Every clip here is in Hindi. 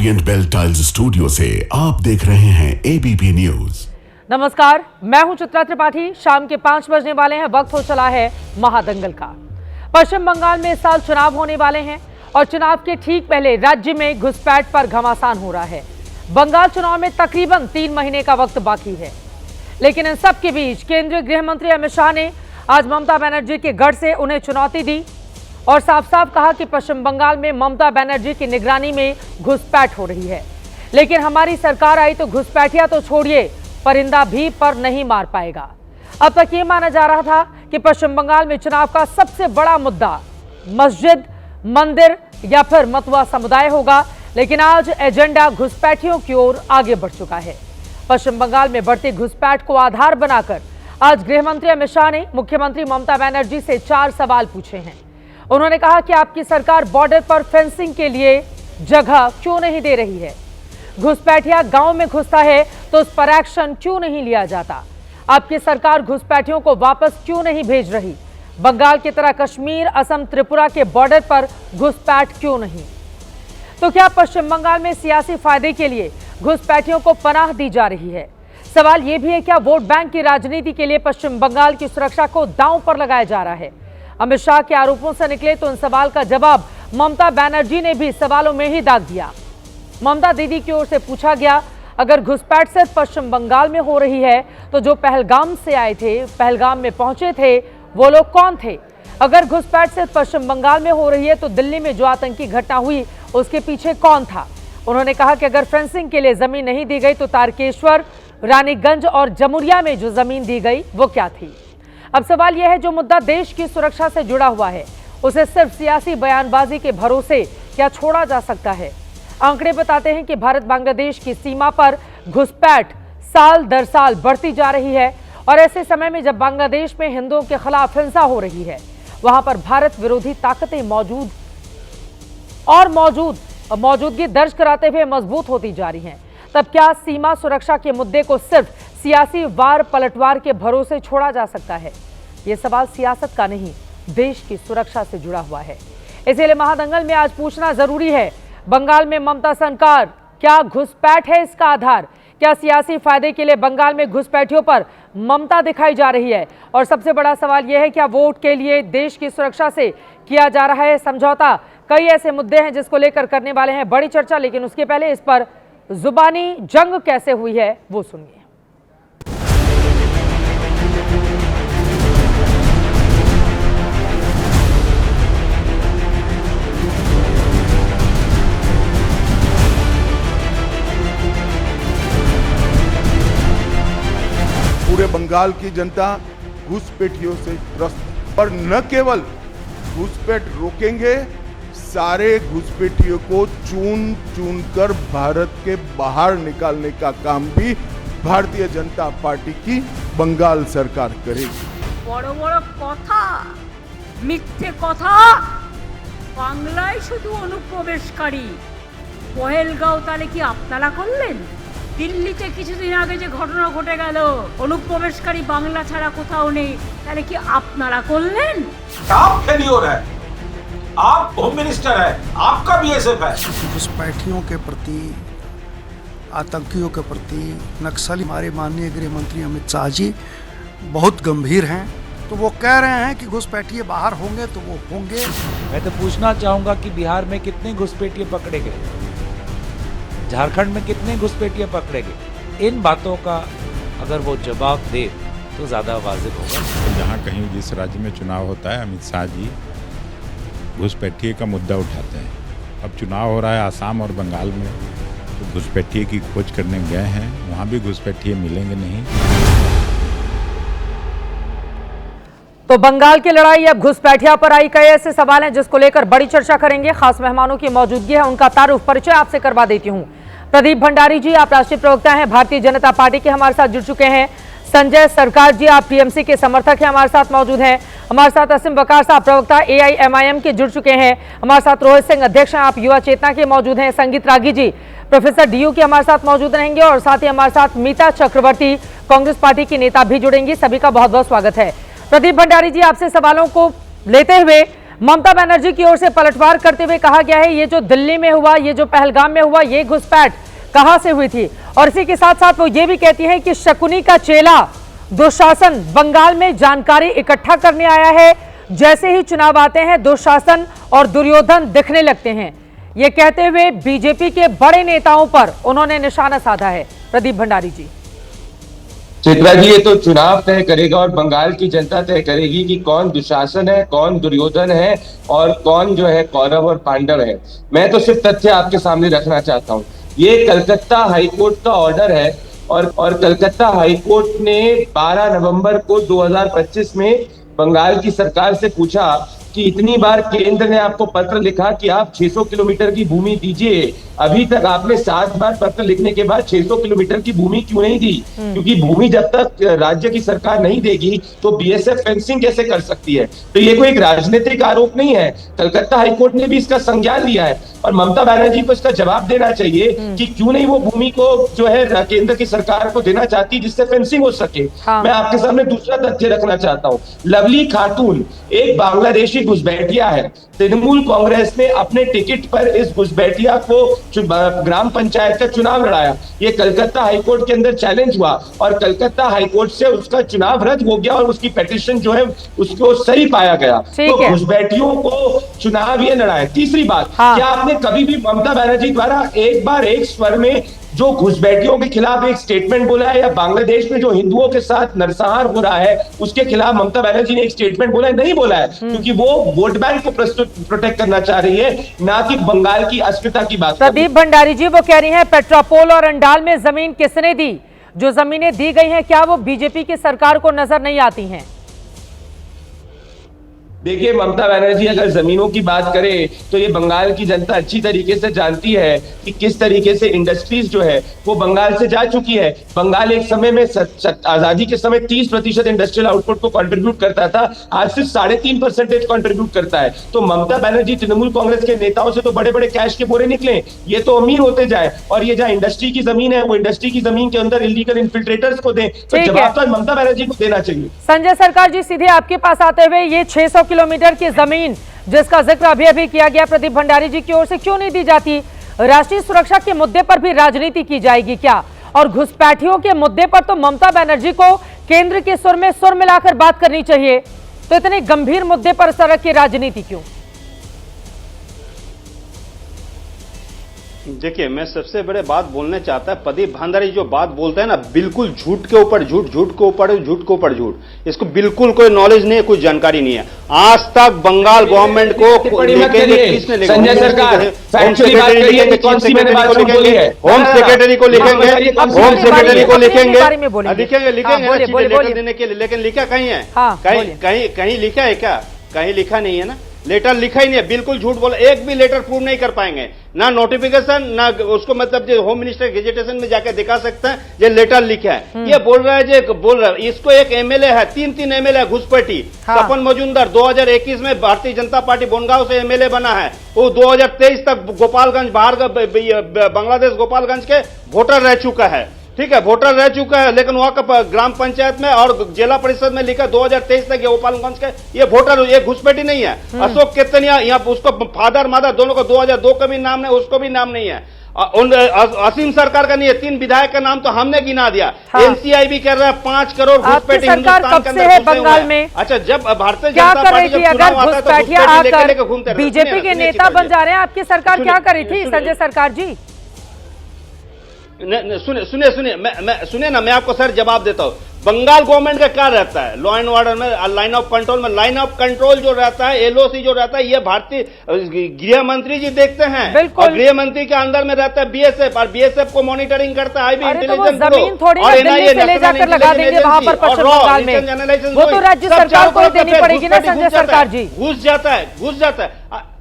ओरिएंट बेल टाइल्स स्टूडियो से आप देख रहे हैं एबीपी न्यूज। नमस्कार, मैं हूं चित्रा त्रिपाठी। शाम के 5 बजने वाले हैं। वक्त हो चला है महादंगल का। पश्चिम बंगाल में इस साल चुनाव होने वाले हैं और चुनाव के ठीक पहले राज्य में घुसपैठ पर घमासान हो रहा है। बंगाल चुनाव में तकरीबन 3 महीने का वक्त बाकी है, लेकिन इन सब के बीच केंद्रीय गृह मंत्री अमित शाह ने आज ममता बनर्जी के गढ़ से उन्हें चुनौती दी और साफ साफ कहा कि पश्चिम बंगाल में ममता बनर्जी की निगरानी में घुसपैठ हो रही है, लेकिन हमारी सरकार आई तो घुसपैठिया तो छोड़िए, परिंदा भी पर नहीं मार पाएगा। अब तक ये माना जा रहा था कि पश्चिम बंगाल में चुनाव का सबसे बड़ा मुद्दा मस्जिद, मंदिर या फिर मतुआ समुदाय होगा, लेकिन आज एजेंडा घुसपैठियों की ओर आगे बढ़ चुका है। पश्चिम बंगाल में बढ़ती घुसपैठ को आधार बनाकर आज गृह मंत्री अमित शाह ने मुख्यमंत्री ममता बनर्जी से 4 सवाल पूछे हैं। उन्होंने कहा कि आपकी सरकार बॉर्डर पर फेंसिंग के लिए जगह क्यों नहीं दे रही है? घुसपैठिया गांव में घुसता है तो उस पर एक्शन क्यों नहीं लिया जाता? आपकी सरकार घुसपैठियों को वापस क्यों नहीं भेज रही? बंगाल की तरह कश्मीर, असम, त्रिपुरा के बॉर्डर पर घुसपैठ क्यों नहीं? तो क्या पश्चिम बंगाल में सियासी फायदे के लिए घुसपैठियों को पनाह दी जा रही है? सवाल यह भी है, क्या वोट बैंक की राजनीति के लिए पश्चिम बंगाल की सुरक्षा को दांव पर लगाया जा रहा है? अमित शाह के आरोपों से निकले तो उन सवाल का जवाब ममता बनर्जी ने भी सवालों में ही दाग दिया। ममता दीदी की ओर से पूछा गया, अगर घुसपैठ सिर्फ पश्चिम बंगाल में हो रही है तो जो पहलगाम से आए थे, पहलगाम में पहुंचे थे, वो लोग कौन थे? अगर घुसपैठ सिर्फ पश्चिम बंगाल में हो रही है तो दिल्ली में जो आतंकी घटना हुई उसके पीछे कौन था? उन्होंने कहा कि अगर फेंसिंग के लिए जमीन नहीं दी गई तो तारकेश्वर, रानीगंज और जमुरिया में जो जमीन दी गई वो क्या थी? अब सवाल यह है, जो मुद्दा देश की सुरक्षा से जुड़ा हुआ है उसे सिर्फ सियासी बयानबाजी के भरोसे क्या छोड़ा जा सकता है? आंकड़े बताते हैं कि भारत बांग्लादेश की सीमा पर घुसपैठ साल दर साल बढ़ती जा रही है और ऐसे समय में जब बांग्लादेश में हिंदुओं के खिलाफ हिंसा हो रही है, वहां पर भारत विरोधी ताकतें मौजूदगी दर्ज कराते हुए मजबूत होती जा रही हैं। तब क्या सीमा सुरक्षा के मुद्दे को सिर्फ सियासी वार पलटवार के भरोसे छोड़ा जा सकता है? ये सवाल सियासत का नहीं, देश की सुरक्षा से जुड़ा हुआ है। इसीलिए महादंगल में आज पूछना जरूरी है, बंगाल में ममता सरकार क्या घुसपैठ है इसका आधार? क्या सियासी फायदे के लिए बंगाल में घुसपैठियों पर ममता दिखाई जा रही है? और सबसे बड़ा सवाल यह है, क्या वोट के लिए देश की सुरक्षा से किया जा रहा है समझौता? कई ऐसे मुद्दे हैं जिसको लेकर करने वाले हैं बड़ी चर्चा, लेकिन उसके पहले इस पर जुबानी जंग कैसे हुई है वो सुनिए। पूरे बंगाल की जनता घुसपैठियों से त्रस्त है और न केवल घुसपैठ रोकेंगे, सारे घुसपैठियों को चुन चुन कर भारत के बाहर निकालने का काम भी भारतीय जनता पार्टी की बंगाल सरकार करेगी। बड़ बड़ कथा, मिथ्ये कथा, बांग्लाয় শুধু অনুপ্রবেশকারী। পহেলগাঁও তাহলে কি আপনারা করলেন? দিল্লিতে কিছুদিন আগে যে ঘটনা ঘটে গেল, অনুপ্রবেশকারী বাংলা ছাড়া কোথাও নেই, তাহলে কি আপনারা করলেন? आप फेलियर है, आप होम मिनिस्टर है, आपका बीएसएफ है। घुसपैठियों के प्रति, आतंकियों के प्रति, नक्सली, हमारे माननीय गृह मंत्री अमित शाह जी बहुत गंभीर हैं। तो वो कह रहे हैं कि घुसपैठिए बाहर होंगे तो वो होंगे। मैं तो पूछना चाहूँगा कि बिहार में कितने घुसपैठिए पकड़े गए, झारखंड में कितने घुसपैठिए पकड़े गए? इन बातों का अगर वो जवाब दे तो ज़्यादा वाजिब होगा। जहाँ कहीं जिस राज्य में चुनाव होता है, अमित शाह जी घुसपैठिए का मुद्दा उठाते हैं। अब चुनाव हो रहा है आसाम और बंगाल में, तो घुसपैठिए की खोज करने गए हैं, वहाँ भी घुसपैठिए मिलेंगे नहीं। तो बंगाल की लड़ाई अब घुसपैठिया पर आई। कई ऐसे सवाल हैं जिसको लेकर बड़ी चर्चा करेंगे। खास मेहमानों की मौजूदगी है, उनका तारुफ परिचय आपसे करवा देती हूं। प्रदीप भंडारी जी, आप राष्ट्रीय प्रवक्ता हैं, भारतीय जनता पार्टी के हमारे साथ जुड़ चुके हैं। संजय सरकार जी, आप टीएमसी के समर्थक हैं, हमारे साथ मौजूद हैं। हमारे साथ असीम वकार साहब, प्रवक्ता एआईएमआईएम के जुड़ चुके हैं। हमारे साथ रोहित सिंह, अध्यक्ष हैं, आप युवा चेतना के मौजूद हैं। संगीत रागी जी, प्रोफेसर डीयू के हमारे साथ मौजूद रहेंगे और साथ ही हमारे साथ मीता चक्रवर्ती, कांग्रेस पार्टी की नेता भी जुड़ेंगी। सभी का बहुत बहुत स्वागत है। प्रदीप भंडारी जी, आपसे सवालों को लेते हुए ममता बनर्जी की ओर से पलटवार करते हुए कहा गया है ये जो दिल्ली में हुआ, ये जो पहलगाम में हुआ, ये घुसपैठ कहां से हुई थी। और इसी के साथ साथ वो ये भी कहती हैं कि शकुनी का चेला दुशासन बंगाल में जानकारी इकट्ठा करने आया है, जैसे ही चुनाव आते हैं दुशासन और दुर्योधन दिखने लगते हैं। ये कहते हुए बीजेपी के बड़े नेताओं पर उन्होंने निशाना साधा है। प्रदीप भंडारी जी। चित्रा जी, ये तो चुनाव तय करेगा और बंगाल की जनता तय करेगी कि कौन दुशासन है, कौन दुर्योधन है और कौन जो है कौरव और पांडव है। मैं तो सिर्फ तथ्य आपके सामने रखना चाहता हूँ। ये कलकत्ता हाईकोर्ट का ऑर्डर है और कलकत्ता हाईकोर्ट ने 12 नवंबर को 2025 में बंगाल की सरकार से पूछा कि इतनी बार केंद्र ने आपको पत्र लिखा कि आप 600 किलोमीटर की भूमि दीजिए, अभी तक आपने 7 बार पत्र लिखने के बाद 600 किलोमीटर की भूमि क्यों नहीं दी? क्योंकि भूमि जब तक राज्य की सरकार नहीं देगी तो बीएसएफ फेंसिंग कैसे कर सकती है? तो ये कोई एक राजनीतिक आरोप नहीं है। कलकत्ता हाईकोर्ट ने भी इसका संज्ञान लिया है और ममता बनर्जी को इसका जवाब देना चाहिए कि क्यों नहीं वो भूमि को जो है केंद्र की सरकार को देना चाहती जिससे फेंसिंग हो सके। मैं आपके सामने दूसरा तथ्य रखना चाहता हूँ। लवली खातून एक बांग्लादेशी घुसपैठिया है। तृणमूल कांग्रेस ने अपने टिकट पर इस घुसपैठिया को ग्राम पंचायत का चुनाव लड़ाया। ये कलकत्ता हाईकोर्ट के अंदर चैलेंज हुआ और कलकत्ता हाईकोर्ट से उसका चुनाव रद्द हो गया और उसकी पिटीशन जो है उसको सही पाया गया। तो घुसपैठियों को चुनाव ये लड़ाया। तीसरी बात, क्या आपने कभी भी ममता बनर्जी द्वारा एक बार एक स्वर में जो घुसपैठियों के खिलाफ एक स्टेटमेंट बोला है या बांग्लादेश में जो हिंदुओं के साथ नरसंहार हो रहा है उसके खिलाफ ममता बनर्जी ने एक स्टेटमेंट बोला है? नहीं बोला है, क्योंकि वो वोट बैंक को प्रोटेक्ट करना चाह रही है, ना कि बंगाल की अस्मिता की बात। प्रदीप भंडारी जी वो कह रही हैं पेट्रापोल और अंडाल में जमीन किसने दी? जो जमीनें दी गई हैं क्या वो बीजेपी की सरकार को नजर नहीं आती हैं? देखिए, ममता बनर्जी अगर जमीनों की बात करे तो ये बंगाल की जनता अच्छी तरीके से जानती है कि किस तरीके से इंडस्ट्रीज जो है वो बंगाल से जा चुकी है। बंगाल एक समय में आजादी के समय 30% इंडस्ट्रियल आउटपुट को कंट्रीब्यूट करता था, आज सिर्फ 3.5% कंट्रीब्यूट करता है। तो ममता बनर्जी तृणमूल कांग्रेस के नेताओं से तो बड़े बड़े कैश के बोरे निकले, ये तो अमीर होते जाए और ये जहाँ इंडस्ट्री की जमीन है वो इंडस्ट्री की जमीन के अंदर इलीगल इन्फिल्ट्रेटर्स को दें। तो जवाब तो ममता बनर्जी को देना चाहिए। संजय सरकार जी, सीधे आपके पास आते हुए ये 600 किलोमीटर की जमीन जिसका जिक्र अभी किया गया प्रदीप भंडारी जी की ओर से क्यों नहीं दी जाती? राष्ट्रीय सुरक्षा के मुद्दे पर भी राजनीति की जाएगी क्या? और घुसपैठियों के मुद्दे पर तो ममता बनर्जी को केंद्र के सुर में सुर मिलाकर बात करनी चाहिए, तो इतने गंभीर मुद्दे पर इस तरह की राजनीति क्यों? देखिए, मैं सबसे बड़े बात बोलना चाहता है, प्रदीप भंडारी जो बात बोलते हैं ना, बिल्कुल झूठ के ऊपर झूठ, झूठ के ऊपर झूठ के ऊपर झूठ। इसको बिल्कुल कोई नॉलेज नहीं है, कोई जानकारी नहीं है। आज तक बंगाल गवर्नमेंट को किसने लिखा? संजय सरकार होम सेक्रेटरी लिखेंगे, होम सेक्रेटरी को लिखेंगे, होम सेक्रेटरी को लिखेंगे, लेटर देने के लिए। लेकिन लिखा कहीं है? कहीं लिखा है क्या? कहीं लिखा नहीं है ना, लेटर लिखा ही नहीं है। बिल्कुल झूठ बोला, एक भी लेटर प्रूव नहीं कर पाएंगे, ना नोटिफिकेशन, ना उसको मतलब जो होम मिनिस्टर गेजेटेशन में जाकर दिखा सकते हैं ये लेटर लिखा है। ये बोल रहा है, जो बोल रहा है, इसको एक एमएलए है, 3 एमएलए है घुसपैठी। तपन मजूमदार 2021 में भारतीय जनता पार्टी बनगांव से एमएलए बना है, वो 2023 तक गोपालगंज बाहर बांग्लादेश गोपालगंज के वोटर रह चुका है। ठीक है, वोटर रह चुका है, लेकिन वहां का ग्राम पंचायत में और जिला परिषद में लिखा 2023 तक ये गोपालगंज के ये वोटर, ये घुसपैठी नहीं है। अशोक केतनिया, यहाँ उसको फादर मदर दोनों को 2002 का भी नाम नहीं, उसको भी नाम नहीं है। असीम सरकार का नहीं है। 3 विधायक का नाम तो हमने गिना दिया। एनसीआई भी कह रहा है 5 करोड़ घुसपैठी हिंदुस्तान के अंदर बंगाल में। अच्छा, जब भारतीय जनता पार्टी जब चुनाव आता है तो घुसपैठी लेकर घूमते हैं। बीजेपी के नेता बन जा रहे हैं, आपकी सरकार क्या कर रही थी संजय सरकार जी? सुनिए ना, मैं आपको सर जवाब देता हूं। बंगाल गवर्नमेंट का क्या रहता है लॉ एंड ऑर्डर में, लाइन ऑफ कंट्रोल में? लाइन ऑफ कंट्रोल जो रहता है, एलओसी जो रहता है, ये भारतीय गृह मंत्री जी देखते हैं। और गृह मंत्री के अंदर में रहता है बीएसएफ, और बीएसएफ को मॉनिटरिंग करता है आईबी इंटेलिजेंस ब्यूरो और एनआईए नेशनल लगा देंगे वहां पर पश्चिम बंगाल में। वो तो राज्य सरकार को देनी पड़ेगी ना संजय सरकार जी। घुस जाता है।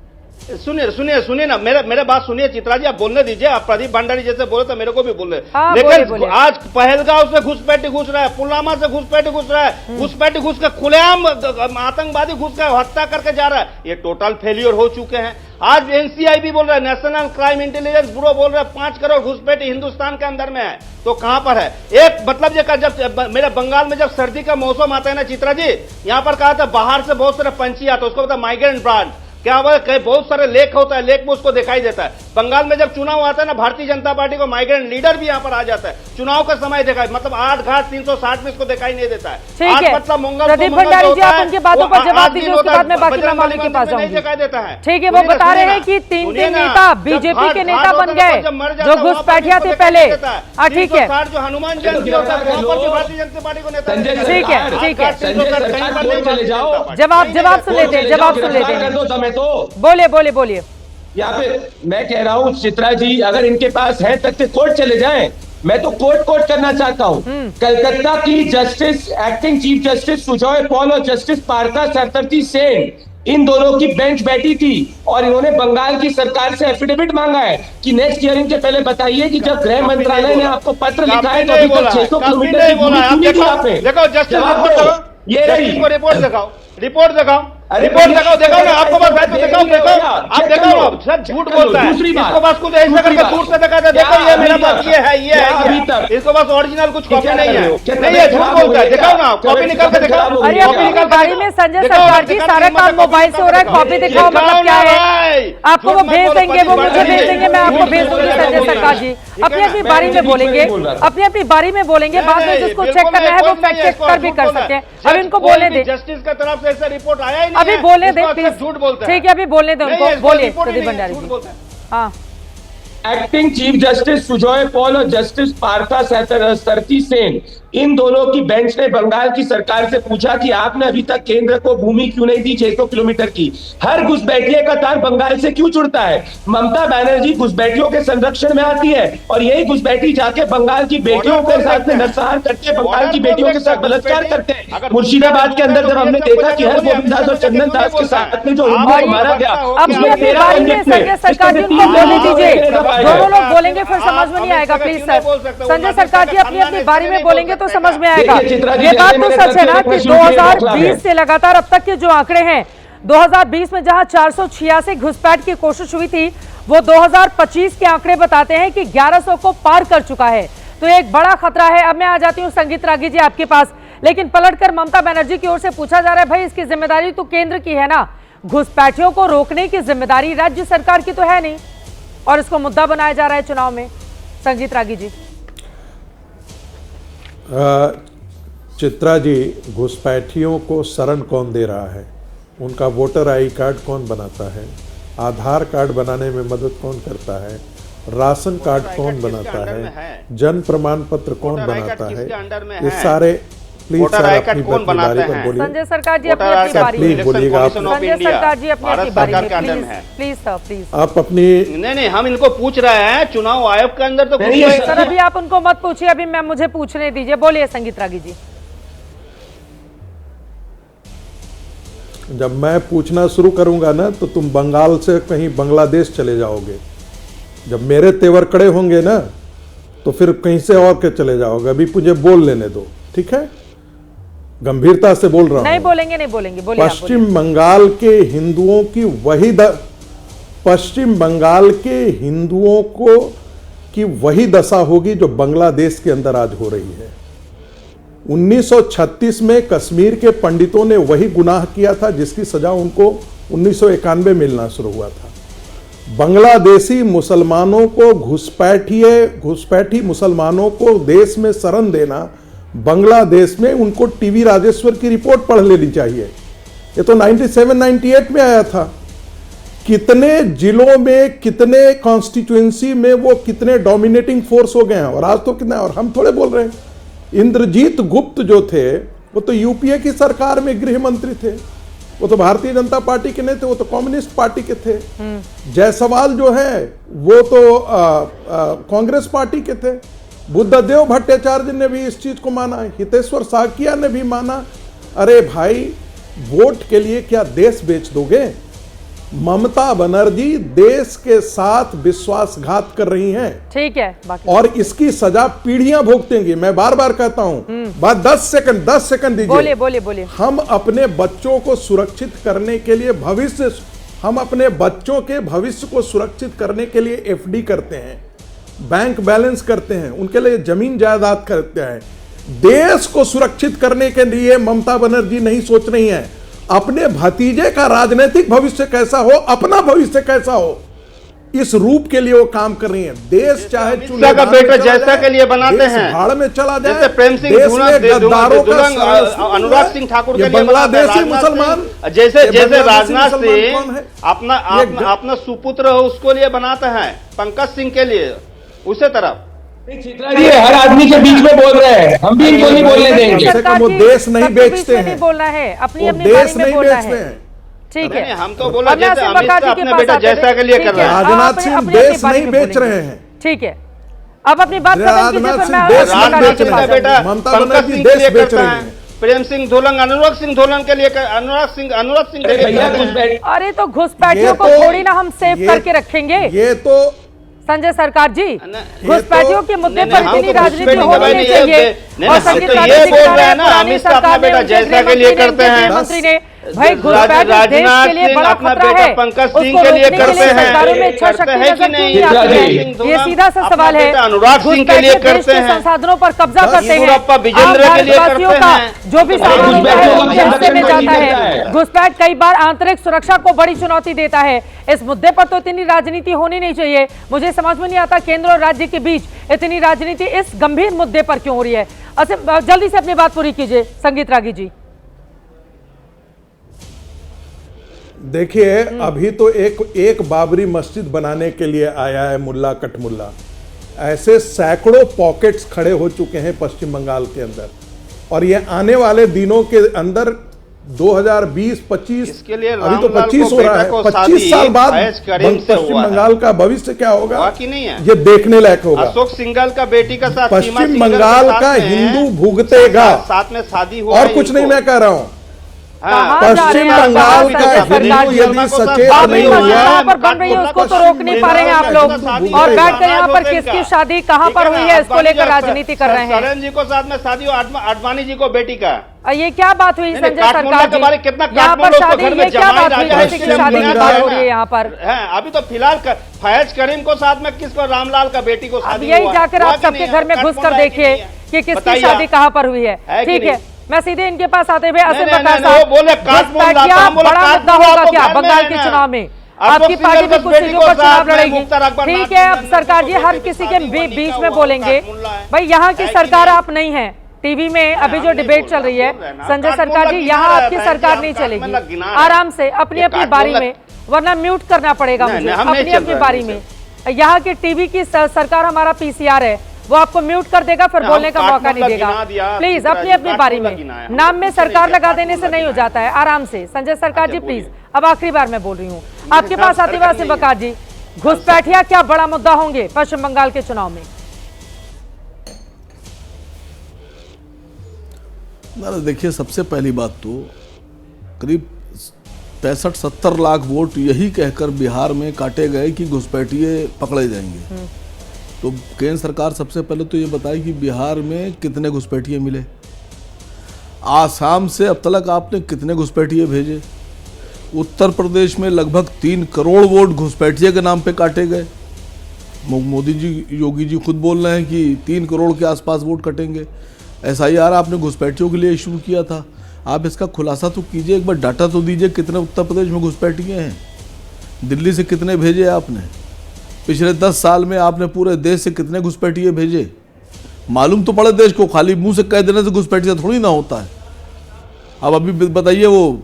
सुनिए ना, मेरे बात सुनिए चित्रा जी, आप बोलने दीजिए। आप प्रदीप भंडारी जैसे बोले तो मेरे को भी बोले। हाँ, लेकिन बोले। आज पहलगांव से घुसपैठी घुस रहा है, पुलवामा से घुसपैठी घुस रहा है, घुसपैठी घुस के खुलेआम आतंकवादी घुस के हत्या करके जा रहा है। ये टोटल फेलियर हो चुके हैं। आज एनसीआई भी बोल रहा है, नेशनल क्राइम इंटेलिजेंस ब्यूरो बोल रहा है 5 करोड़ घुसपैठी हिंदुस्तान के अंदर में है। तो कहां पर है? एक मतलब ये जब मेरे बंगाल में जब सर्दी का मौसम आता है ना चित्रा जी, यहां पर कहा था बाहर से बहुत सारे पंछी आते हैं, उसको बोलता माइग्रेंट बर्ड। क्या हुआ? बहुत सारे लेक होता है, लेक में उसको दिखाई देता है। बंगाल में जब चुनाव आता है ना, भारतीय जनता पार्टी को माइग्रेंट लीडर भी यहां पर आ जाता है। चुनाव का समय दिखाई, मतलब 8 घाट 360 में इसको दिखाई नहीं देता है। ठीक है, मतलब प्रदीप भंडारी जी, आप उनकी बातों पर जवाब दीजिए, उसके बाद मैं बाकी मामले के पास जाऊंगी। दिखाई देता है। ठीक है, वो बता रहे हैं कि 3 नेता बीजेपी के नेता बन गए जो घुसपैठिया थे पहले। ठीक है, जो हनुमान जयंती होता है वहां पर भी भारतीय जनता पार्टी को नेता। ठीक है, ठीक है, चले जाओ, जवाब सुन लेते हैं, जवाब सुन लेते हैं। बोलिए। यहाँ पे मैं कह रहा हूँ चित्रा जी, अगर इनके पास है तथ्य कोर्ट चले जाएं। मैं तो कोर्ट करना चाहता हूँ। कलकत्ता की justice, acting chief justice Sujoy Paul और जस्टिस पार्था चटर्जी सेन, इन दोनों की बेंच बैठी थी और इन्होंने बंगाल की सरकार से एफिडेविट मांगा है कि नेक्स्ट हियरिंग के पहले बताइए कि जब गृह मंत्रालय ने आपको पत्र लिखा है तो अभी तक 600 किलोमीटर की दूरी क्यों नहीं दी आपने? देखो जस्टिस ये रही रिपोर्ट दिखाओ ना, आपको बस है तो दिखाओ। आप दिखाओ ना, सर झूठ बोलता है। दूसरी बात, इसको बस कुछ ऐसा करके दूर से दिखा दे, देखो ये मेरा बात, ये है अभी तक इसको बस ओरिजिनल कुछ कॉपी नहीं है, नहीं है, झूठ बोलता है। दिखाओ ना, कॉपी निकाल के दिखाओ। अरे अपनी बारी में संजय सरकार जी सारा काम मोबाइल से हो रहा है, कॉपी दिखाओ मतलब क्या है? आपको वो भेज देंगे, वो मुझे भेज देंगे, मैं आपको भेज दूंगी। संजय सरकार जी अपनी बारी में बोलेंगे, अपनी बारी में बोलेंगे, बाद में जिसको चेक करना है वो फैक्ट चेक कर भी कर सकते हैं। अब इनको बोलने दे, जस्टिस की तरफ से ऐसा रिपोर्ट आया ही नहीं, अभी बोलने दे प्लीज। झूठ बोलता है। ठीक है, अभी बोलने दे उनको, बोलिए प्रदीप भंडारी जी। हाँ, acting chief justice Sujoy Paul और जस्टिस पार्था चटर्जी सेन, इन दोनों की बेंच ने बंगाल की सरकार से पूछा कि आपने अभी तक केंद्र को भूमि क्यों नहीं दी 600 किलोमीटर की? हर घुसपैठिये का तार बंगाल से क्यों जुड़ता है? ममता बनर्जी घुसपैठियों के संरक्षण में आती है और यही घुसपैठी जाके बंगाल की बेटियों के साथ में नरसंहार करते हैं, बंगाल की बेटियों के साथ बलात्कार करते हैं। मुर्शिदाबाद के अंदर जब हमने देखा कि हरगोविंद दास और चंदन दास के साथ में जो मारा गया, अपनी बारी में संजय सरकार जी उनको बोलने दीजिए। दोनों लोग बोलेंगे फिर समझ में नहीं आएगा। प्लीज सर, संजय सरकार जी अपनी बारी में बोलेंगे तो समझ में आएगा। ये बात तो सच है ना कि 2020 से लगातार अब तक के जो आंकड़े हैं, 2020 में जहां 486 घुसपैठ की कोशिश हुई थी, वो 2025 के आंकड़े बताते हैं कि 1100 को पार कर चुका है। तो एक बड़ा खतरा है। अब मैं आ जाती हूं संगीत रागी जी आपके पास, लेकिन पलटकर ममता बनर्जी की ओर से पूछा जा रहा है, भाई इसकी जिम्मेदारी तो केंद्र की है ना, घुसपैठियों को रोकने की जिम्मेदारी राज्य सरकार की तो है नहीं, और इसको मुद्दा बनाया जा रहा है चुनाव में। संगीत रागी जी। चित्रा जी, घुसपैठियों को शरण कौन दे रहा है? उनका वोटर आई कार्ड कौन बनाता है? आधार कार्ड बनाने में मदद कौन करता है? राशन कार्ड कौन बनाता है? जन प्रमाण पत्र कौन बनाता है? ये सारे प्लीज सर अपनी बारी पर बोलिए। संजय सरकार जी अपनी बारी में प्लीज बोलिएगा आप। संजय सरकार जी अपनी बारी में प्लीज सर, प्लीज आप अपनी। नहीं, हम इनको पूछ रहे हैं चुनाव आयोग के अंदर तो सर अभी आप उनको मत पूछिए, अभी मैं मुझे पूछने दीजिए। बोलिए संगीत रागी जी। जब मैं पूछना शुरू करूंगा ना तो तुम बंगाल से कहीं बांग्लादेश चले जाओगे। जब मेरे तेवर कड़े होंगे ना तो फिर कहीं से और के चले जाओगे। अभी मुझे बोल लेने दो, ठीक है? गंभीरता से बोल रहा हूं। नहीं बोलेंगे बोलिए। पश्चिम बंगाल के हिंदुओं की पश्चिम बंगाल के हिंदुओं को की वही दशा होगी जो बांग्लादेश के अंदर आज हो रही है। 1936 में कश्मीर के पंडितों ने वही गुनाह किया था जिसकी सजा उनको 1991 में मिलना शुरू हुआ था। बांग्लादेशी मुसलमानों को घुसपैठी मुसलमानों को देश में शरण देना, बांग्लादेश में उनको टीवी राजेश्वर की रिपोर्ट पढ़ लेनी चाहिए। ये तो 97-98 में आया था। कितने जिलों में, कितने कॉन्स्टिट्यूएंसी में वो कितने डोमिनेटिंग फोर्स हो गए हैं। और आज तो कितना, और हम थोड़े बोल रहे हैं। इंद्रजीत गुप्त जो थे वो तो यूपीए की सरकार में गृह मंत्री थे, वो तो भारतीय जनता पार्टी के नहीं थे, वो तो कम्युनिस्ट पार्टी के थे। जायसवाल जो है वो तो कांग्रेस पार्टी के थे। बुद्धदेव भट्टाचार्य ने भी इस चीज को माना, हितेश्वर साकिया ने भी माना। अरे भाई, वोट के लिए क्या देश बेच दोगे? ममता बनर्जी देश के साथ विश्वासघात कर रही हैं। ठीक है, बाकी और इसकी सजा पीढ़ियां भुगतेंगी। मैं बार बार कहता हूं, बात 10 सेकंड दीजिए। बोलिए। हम अपने बच्चों को सुरक्षित करने के लिए हम अपने बच्चों के भविष्य को सुरक्षित करने के लिए एफडी करते हैं, बैंक बैलेंस करते हैं, उनके लिए जमीन जायदाद करते हैं। देश को सुरक्षित करने के लिए ममता बनर्जी नहीं सोच रही हैं अपने भतीजे का राजनीतिक भविष्य कैसा हो, अपना भविष्य कैसा हो, इस रूप के लिए वो काम कर रही हैं। देश चाहे चूल्हे का बेटा जैसा के लिए बनाते हैं, भाड़ में चला जाए, जैसे प्रेम सिंह अनुराग सिंह ठाकुर के लिए बांग्लादेशी मुसलमान, जैसे राजनाथ सिंह अपना सुपुत्र हो उसको लिए बनाते हैं, पंकज सिंह के लिए उसी तरफ। ये हर आदमी के बीच में बोल रहे हैं, हम भी इनको नहीं बोलने देंगे। वो देश नहीं बेचते हैं, बोलना है अपनी देश नहीं बेचते हैं। ठीक है, हम तो बोला जैसे अमित शाह अपने बेटा जैसा के लिए कर रहे हैं, राजनाथ सिंह देश नहीं बेच रहे हैं। ठीक है, अब अपनी बात राजनाथ सिंह देश नहीं बेच रहे हैं, बेटा ममता पंकज बनर्जी सिंह के देश लिए बेच करता रहे है, हैं। प्रेम सिंह धोलन अनुराग सिंह धोलन के लिए अनुराग सिंह के लिए। अरे तो घुसपैठियों को थोड़ी ना हम सेव करके रखेंगे। ये तो संजय सरकार जी, घुसपैठियों के मुद्दे पर इतनी राजनीति होनी चाहिए। और संगीत ये बोल रहे हैं ना, अमित शाह अपना बेटा जैसा के लिए करते हैं, मंत्री ने भाई घुसपैठ देश के लिए बड़ा खतरा है, पंकज सिंह के लिए करते हैं, सरकारों में इच्छा शक्ति नजर क्यों नहीं आती है? ये सीधा सा सवाल है। अनुराग सिंह के लिए करते हैं, संसाधनों पर कब्जा करते हैं, विजेंद्र के लिए करते हैं, जो भी सामान होता है उनके हिस्से में जाता है। घुसपैठ कई बार आंतरिक सुरक्षा को बड़ी चुनौती देता है। इस मुद्दे पर तो इतनी राजनीति होनी नहीं चाहिए। मुझे समझ में नहीं आता केंद्र और राज्य के बीच इतनी राजनीति इस गंभीर मुद्दे पर क्यों हो रही है। अच्छा, जल्दी से अपनी बात पूरी कीजिए संगीत रागी जी। देखिए, अभी तो एक बाबरी मस्जिद बनाने के लिए आया है मुल्ला कटमुल्ला। ऐसे सैकड़ों पॉकेट्स खड़े हो चुके हैं पश्चिम बंगाल के अंदर, और ये आने वाले दिनों के अंदर 2020-25 अभी तो 25 हो रहा है, 25 साल बाद पश्चिम बंगाल का भविष्य क्या होगा ये देखने लायक होगा। अशोक सिंघल का बेटी का साथ पश्चिम बंगाल का हिंदू भुगतेगा, साथ में शादी हुआ और कुछ नहीं मैं कह रहा हूँ। पश्चिम बंगाल का हिंदू यदि सचेत नहीं हुआ पर बन रही है उसको तो रोक नहीं पा रहे हैं आप लोग, और बैठकर यहाँ पर किसकी शादी कहाँ पर हुई है इसको लेकर राजनीति कर रहे हैं। सरन जी को साथ में शादी आडवाणी जी को बेटी का, ये क्या बात हुई संजय सरकार जी? यहाँ पर शादी, ये क्या बात हुई किसी की शादी की बात हो रही है यहाँ पर? अभी तो फिलहाल फैज करीम को साथ में किसको, रामलाल का बेटी को शादी। यही जाकर आप सबके घर में घुस कर देखिए कि किसकी शादी कहाँ पर हुई है। ठीक है, मैं सीधे इनके पास आते हुए असीम प्रकाश साहब, बड़ा मुद्दा होगा क्या बंगाल के चुनाव में? आपकी पार्टी में कुछ सीटों पर चुनाव लड़ेगी। ठीक है, अब सरकार जी हर किसी के बीच में बोलेंगे। भाई यहाँ की सरकार आप नहीं है। टीवी में अभी जो डिबेट चल रही है संजय सरकार जी, यहाँ आपकी सरकार नहीं चलेगी। आराम से अपनी अपनी बारी में, वरना म्यूट करना पड़ेगा मुझे अपनी अपनी बारी में। यहाँ की टीवी की सरकार हमारा पीसीआर है, वो आपको म्यूट कर देगा, फिर बोलने का मौका नहीं देगा। प्लीज अपनी अपनी बारी में, नाम में सरकार लगा देने से नहीं हो जाता है। आराम से संजय सरकार जी प्लीज। अब आखिरी बार मैं बोल रही हूँ आपके पास आते हुए असीम प्रकाश जी, घुसपैठिया क्या बड़ा मुद्दा होंगे पश्चिम बंगाल के चुनाव में? देखिए, सबसे पहली बात तो करीब 65-70 लाख वोट यही कहकर बिहार में काटे गए कि घुसपैठिए पकड़े जाएंगे। तो केंद्र सरकार सबसे पहले तो ये बताए कि बिहार में कितने घुसपैठिए मिले, आसाम से अब तक आपने कितने घुसपैठिए भेजे, उत्तर प्रदेश में लगभग 3 करोड़ वोट घुसपैठिए के नाम पे काटे गए। मोदी जी, योगी जी खुद बोल रहे हैं कि 3 करोड़ के आसपास वोट कटेंगे। SIR आपने घुसपैठियों के लिए शुरू किया था, आप इसका खुलासा तो कीजिए, एक बार डाटा तो दीजिए कितने उत्तर प्रदेश में घुसपैठिए हैं, दिल्ली से कितने भेजे आपने, पिछले 10 साल में आपने पूरे देश से कितने घुसपैठिए भेजे। मालूम तो पड़े देश को, खाली मुंह से कह देने से घुसपैठिया थोड़ी ना होता है। अब अभी बताइए, वो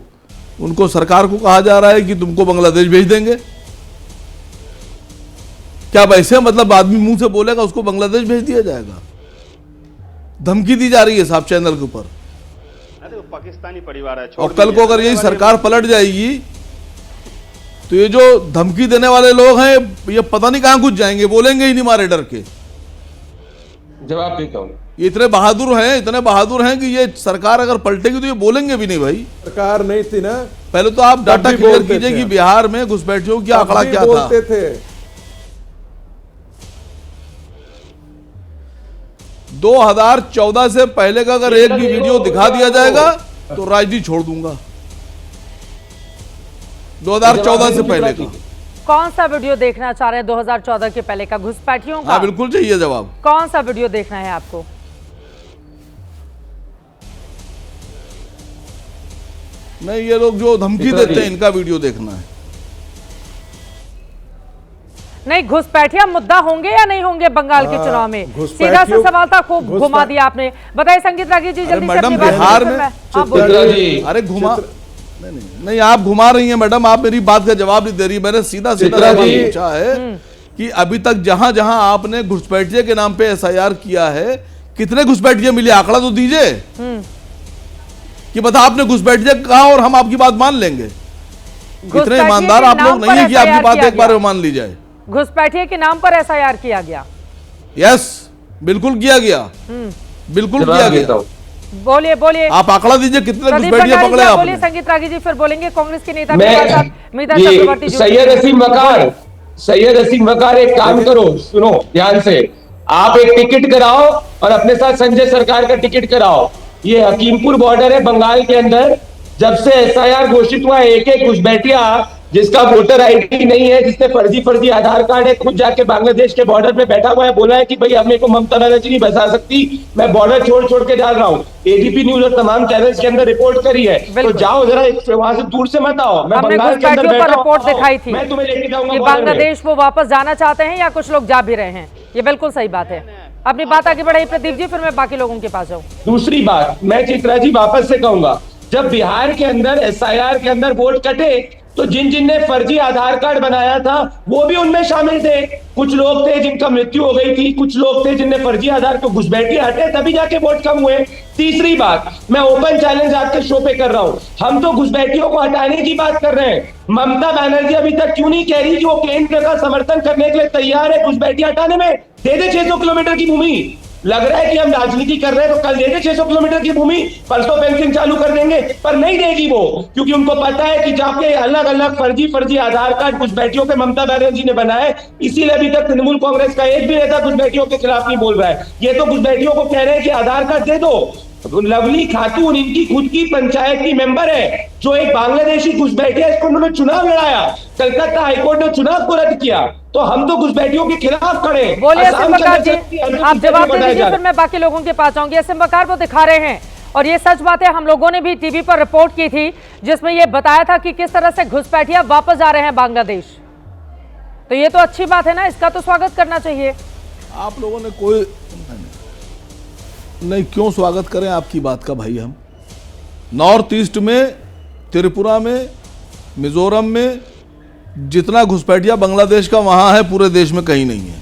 उनको सरकार को कहा जा रहा है कि तुमको बांग्लादेश भेज देंगे। क्या वैसे मतलब आदमी मुंह से बोलेगा उसको बांग्लादेश भेज दिया जाएगा? धमकी दी जा रही है साहब चैनल के ऊपर। अरे वो पाकिस्तानी परिवार है। और कल को अगर यही सरकार पलट जाएगी तो ये जो धमकी देने वाले लोग हैं ये पता नहीं कहां घुस जाएंगे, बोलेंगे ही नहीं मारे डर के। जवाब देता हूँ। ये इतने बहादुर हैं कि ये सरकार अगर पलटेगी तो ये बोलेंगे भी नहीं भाई। सरकार नहीं थी ना, पहले तो आप डाटा तब भी क्लियर बोलते कीजिए थे कि हम। बिहार में घुसपैठियों की आंकड़ा क्या था। बोलते थे 2014 से पहले का अगर एक भी वीडियो दिखा दिया जाएगा तो राजनीति छोड़ दूंगा। 2014 से पहले का कौन सा वीडियो देखना चाह रहे हैं 2014 के पहले का घुसपैठियों का? हाँ बिल्कुल चाहिए जवाब। कौन सा वीडियो देखना है आपको? नहीं, ये लोग जो धमकी देते हैं इनका वीडियो देखना है। नहीं, घुसपैठिया मुद्दा होंगे या नहीं होंगे बंगाल के चुनाव में? सीधा सा सवाल था, खूब घुमा दिया आपने। बताइए संगीत रागी जी, जल्दी से मैडम अपनी बात बिहार में अरे घुमा नहीं आप घुमा रही हैं मैडम, आप मेरी बात का जवाब नहीं दे रही। मैंने सीधा सवाल पूछा है कि अभी तक जहां जहां आपने घुसपैठिये के नाम पे SIR किया है, कितने घुसपैठिये मिले? आंकड़ा तो दीजिए कि बता आपने घुसपैठिये कहा और हम आपकी बात मान लेंगे। इतने ईमानदार आप लोग नहीं है कि आपकी बात एक बार में मान ली जाए। घुसपैठिये के नाम पर SIR किया गया? यस, बिल्कुल किया गया, बिल्कुल किया गया। बोलिए बोलिए, आप आंकड़ा दीजिए कितने घुसपैठिये पकड़े आपने? बोलिए संगीत रागी जी, फिर बोलेंगे कांग्रेस के नेता मीता ये चक्रवर्ती जी। सैयद असीम वकार एक काम करो, सुनो ध्यान से, आप एक टिकट कराओ और अपने साथ संजय सरकार का टिकट कराओ। ये हकीमपुर बॉर्डर है बंगाल के अंदर, जब से SIR घोषित हुआ एक एक घुसपैठिया जिसका वोटर ID नहीं है, जिसने फर्जी आधार कार्ड है, खुद जाके बांग्लादेश के बॉर्डर पे बैठा हुआ है, बोला है कि भाई अब मेरे को ममता बनर्जी नहीं बचा सकती, मैं बॉर्डर छोड़ के डाल रहा हूँ। ADP न्यूज और तमाम चैनल्स के अंदर रिपोर्ट करी है, तो जाओ जरा वहां से दूर से मत आओ। मैं बंगाल के अंदर बैठा रिपोर्ट दिखाई थी, मैं तुम्हें लेके जाऊंगा कि बांग्लादेश वो वापस जाना चाहते हैं या कुछ लोग जा भी रहे हैं। ये बिल्कुल सही बात है। अपनी बात आगे बढ़ाइए प्रदीप जी, फिर मैं बाकी लोगों के पास जाऊँ। दूसरी बात मैं चित्रा जी वापस से कहूंगा, जब बिहार के अंदर SIR के अंदर वोट कटे तो जिन ने फर्जी आधार कार्ड बनाया था वो भी उनमें शामिल थे। कुछ लोग थे जिनका मृत्यु हो गई थी, कुछ लोग थे जिनने फर्जी आधार को घुसपैठिये हटे तभी जाके वोट कम हुए। तीसरी बात, मैं ओपन चैलेंज आपके शो पे कर रहा हूं, हम तो घुसपैठियों को हटाने की बात कर रहे हैं। ममता बनर्जी अभी तक क्यों नहीं कह रही कि वो केंद्र का समर्थन करने के लिए तैयार है घुसपैठिये हटाने में? दे दे 600 किलोमीटर की भूमि। लग रहा है कि हम राजनीति कर रहे हैं तो कल दे दे 600 किलोमीटर की भूमि, परसों फेंसिंग चालू कर देंगे, पर नहीं देगी वो, क्योंकि उनको पता है कि जाके अलग अलग फर्जी आधार कार्ड घुसपैठियों पे ममता बनर्जी ने बनाए। इसीलिए अभी तक तृणमूल कांग्रेस का एक भी नेता घुसपैठियों के खिलाफ नहीं बोल रहा है। ये तो घुसपैठियों को कह रहे हैं कि आधार कार्ड दे दो। लवली खातून इनकी खुद की पंचायत की मेंबर है, जो एक बांग्लादेशी घुसपैठिया, इसको उन्होंने चुनाव लड़ाया, कलकत्ता हाईकोर्ट ने चुनाव को रद्द किया, तो हम तो घुसपैठियों के खिलाफ खड़े। बोलिए असीम वकार जी, आप जवाब दे दीजिए, फिर मैं बाकी लोगों के पास आऊंगी। असीम वकार वो दिखा रहे हैं और ये सच बात है, हम लोगों ने भी टीवी पर रिपोर्ट की थी जिसमें ये बताया था कि किस तरह से घुसपैठिया वापस जा रहे हैं बांग्लादेश। तो ये तो अच्छी बात है ना, इसका तो स्वागत करना चाहिए। आप लोगों ने कोई नहीं, क्यों स्वागत करें आपकी बात का भाई? हम नॉर्थ ईस्ट में, त्रिपुरा में, मिजोरम में जितना घुसपैठिया बांग्लादेश का वहां है पूरे देश में कहीं नहीं है,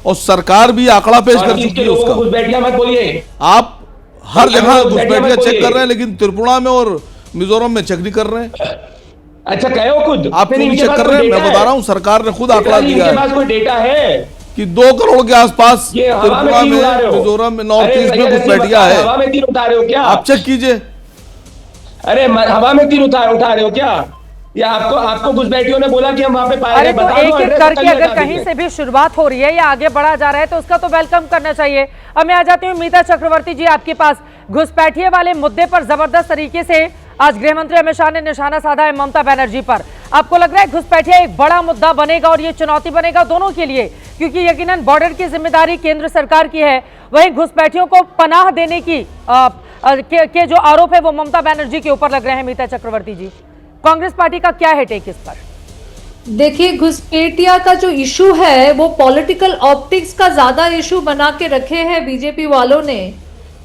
और सरकार भी आंकड़ा पेश कर चुकी है उसका। घुसपैठिया मत बोलिए, आप हर जगह घुसपैठिया चेक कर रहे हैं, लेकिन त्रिपुरा में और मिजोरम में चेक नहीं कर रहे हैं। अच्छा कहो खुद, आप क्यों चेक कर रहे हैं? मैं बता रहा हूं, सरकार ने खुद आंकड़ा दिया है कोई डेटा है कि 2 करोड़ के आसपास त्रिपुरा में, मिजोरम में, नॉर्थ ईस्ट में घुसपैठिया है। हवा में तीर उठा रहे हो क्या आप? चेक कीजिए। अरे हवा में तीर उठा रहे हो क्या? या आपको घुसपैठियों ने बोला कि हम वहां पे पाए? अरे तो एक एक करके अगर कहीं से भी शुरुआत हो रही है या आगे बढ़ा जा रहा है तो उसका तो वेलकम करना चाहिए। अब मैं आ जाती हूँ मीता चक्रवर्ती जी आपके पास। घुसपैठिये वाले मुद्दे पर जबरदस्त तरीके से आज गृह मंत्री अमित शाह ने निशाना साधा है ममता बनर्जी पर। आपको लग रहा है घुसपैठिया एक बड़ा मुद्दा बनेगा और ये चुनौती बनेगा दोनों के लिए, क्योंकि यकीनन बॉर्डर की जिम्मेदारी केंद्र सरकार की है, वहीं घुसपैठियों को पनाह देने की के जो आरोप है वो ममता बनर्जी के ऊपर लग रहे हैं। मीता चक्रवर्ती जी, कांग्रेस पार्टी का क्या है टेक इस पर? देखिए, घुसपैठिया का जो इशू है वो पॉलिटिकल ऑप्टिक्स का ज्यादा इशू बना के रखे हैं बीजेपी वालों ने,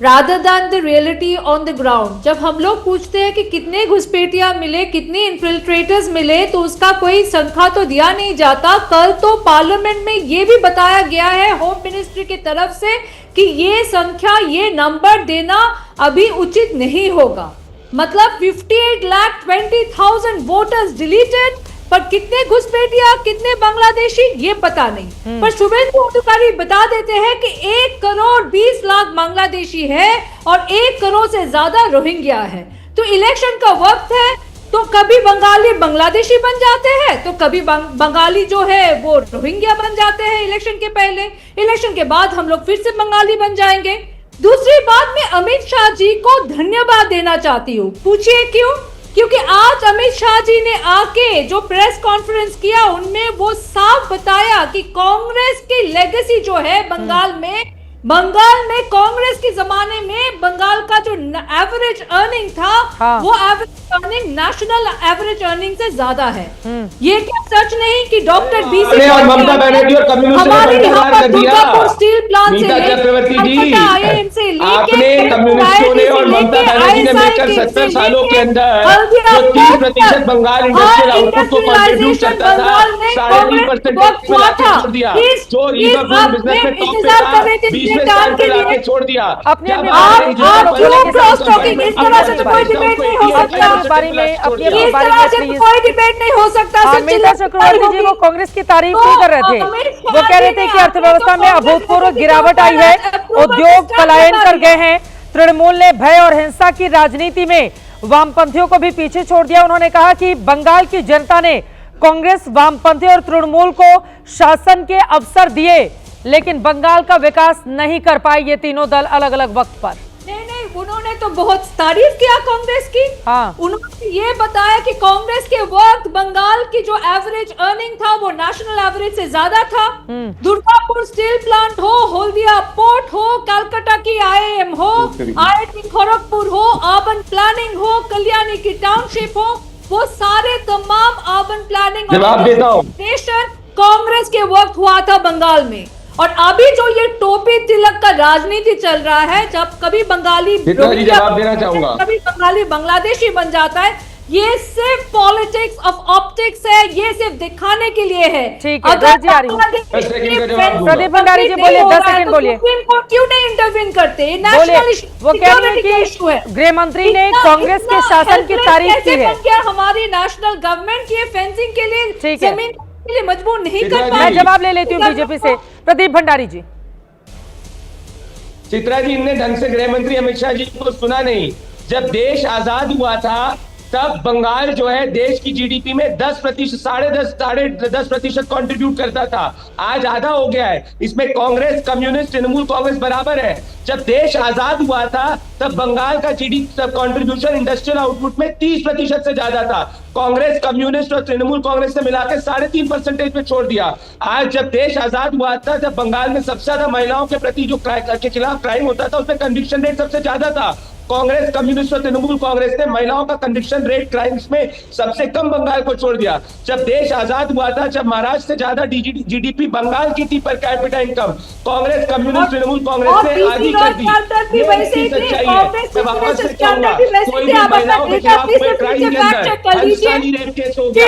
rather than the reality on the ground. जब हम लोग पूछते हैं कि कितने घुसपैठिया मिले, कितने इन्फिल्ट्रेटर्स मिले, तो उसका कोई संख्या तो दिया नहीं जाता। कल तो पार्लियामेंट में ये भी बताया गया है होम मिनिस्ट्री की तरफ से कि ये संख्या, ये नंबर देना अभी उचित नहीं होगा। मतलब 58,20,000 वोटर्स डिलीटेड, पर कितने घुसपैठिया कितने बांग्लादेशी ये पता नहीं। पर शुभेंदु अधिकारी बता देते हैं कि 1 करोड़ 20 लाख बांग्लादेशी है और 1 करोड़ से ज्यादा रोहिंग्या है। तो इलेक्शन का वक्त है, तो कभी बंगाली बांग्लादेशी बन जाते हैं, तो कभी बंगाली जो है वो रोहिंग्या बन जाते हैं इलेक्शन के पहले। इलेक्शन के बाद हम लोग फिर से बंगाली बन जाएंगे। दूसरी बात, मैं अमित शाह जी को धन्यवाद देना चाहती हूँ। पूछिए क्यों? क्योंकि आज अमित शाह जी ने आके जो प्रेस कॉन्फ्रेंस किया उनमें वो साफ बताया कि कांग्रेस की लेगेसी जो है बंगाल में कांग्रेस के जमाने में बंगाल का जो एवरेज अर्निंग था वो average earning national average earning से ज्यादा है। ये क्या सच नहीं कि डॉक्टर बीसी और ममता बनर्जी और कम्युनिस्ट हमारे ने यहाँ पर कर दिया। दुर्गापुर स्टील प्लांट से मीता चक्रवर्ती जी, IIM से आपने कम्युनिस्टों ने और ममता बनर्जी ने मिलकर 70 सालों के अंदर जो 30% बंगाल इंडस्ट्रियल आउटपुट को कंट्रीब्यूट करता था 3.5% में लाके छोड़ दिया। जो रिवर फूड बिजनेस में टॉप पे था 20वें स्थान पे लाके छोड़ दिया। अपने आप क्यों क्रॉस टॉकिंग? इस तरह से तो कोई डिबेट नहीं हो सकता। बारे में अपनी इस तरह से तो कोई डिबेट नहीं हो सकता। मीता चक्रवर्ती जी वो कांग्रेस की तारीफ नहीं कर रहे थे, वो कह रहे थे कि अर्थव्यवस्था में अभूतपूर्व गिरावट आई है, उद्योग पलायन कर गए हैं, तृणमूल ने भय और हिंसा की राजनीति में वामपंथियों को भी पीछे छोड़ दिया। उन्होंने कहा कि बंगाल की जनता ने कांग्रेस, वामपंथी और तृणमूल को शासन के अवसर दिए, लेकिन बंगाल का विकास नहीं कर पाए ये तीनों दल अलग अलग वक्त पर। नहीं, उन्होंने तो बहुत तारीफ किया कांग्रेस की। उन्होंने ये बताया कि कांग्रेस के वक्त बंगाल की जो एवरेज अर्निंग था वो नेशनल एवरेज से ज्यादा था। दुर्गापुर स्टील प्लांट हो, हल्दिया पोर्ट हो, कलकत्ता की IIM हो, IIT खड़गपुर हो, अर्बन प्लानिंग हो, कल्याणी की टाउनशिप हो, वो सारे तमाम अर्बन प्लानिंग जवाब देता हूं, कांग्रेस के वक्त हुआ था बंगाल में। और अभी जो ये टोपी तिलक का राजनीति चल रहा है, जब कभी बंगाली जवाब देना चाहूंगा, कभी बंगाली बांग्लादेशी बन जाता है, ये सिर्फ पॉलिटिक्स ऑफ ऑप्टिक्स है, ये सिर्फ दिखाने के लिए है। ठीक है, प्रदीप भंडारी जी बोलिए, 10 सेकंड बोलिए। सुप्रीम कोर्ट क्यों नहीं इंटरवीन करते? वो कह रहे हैं कि गृह मंत्री ने कांग्रेस के शासन की तारीफ की है। क्या हमारी नेशनल गवर्नमेंट ये फेंसिंग के लिए जमीन के लिए मजबूर नहीं कर पाए? मैं जवाब ले लेती हूँ बीजेपी से, प्रदीप भंडारी जी। चित्रा जी, इनने ढंग से गृह मंत्री अमित शाह जी को सुना नहीं। जब देश आजाद हुआ था तब बंगाल जो है देश की जीडीपी में 10%, साढ़े 10% कंट्रीब्यूट करता था। आज आधा हो गया है। इसमें कांग्रेस, कम्युनिस्ट, तृणमूल कांग्रेस बराबर है। जब देश आजाद हुआ था तब बंगाल का जीडीपी कंट्रीब्यूशन इंडस्ट्रियल आउटपुट में 30% से ज्यादा था। कांग्रेस, कम्युनिस्ट और तृणमूल कांग्रेस से मिलाकर 3.5% पे छोड़ दिया। आज जब देश आजाद हुआ था, जब बंगाल में सबसे ज्यादा महिलाओं के प्रति जो के खिलाफ क्राइम होता था उसमें कन्विक्शन रेट सबसे ज्यादा था। कांग्रेस, कम्युनिस्ट और तृणमूल कांग्रेस ने महिलाओं का कन्विक्शन रेट क्राइम्स में सबसे कम बंगाल को छोड़ दिया। जब देश आजाद हुआ था, जब महाराष्ट्र से ज्यादा जीडीपी बंगाल की थी per capita income, Congress, communist, Trinamool Congress ने आधी कर दी। ये सच्चाई है। मैं वापस से कहूंगा, कोई भी महिलाओं के खिलाफ हुए क्राइम के अंदर हंसानी रेप केस हो गया,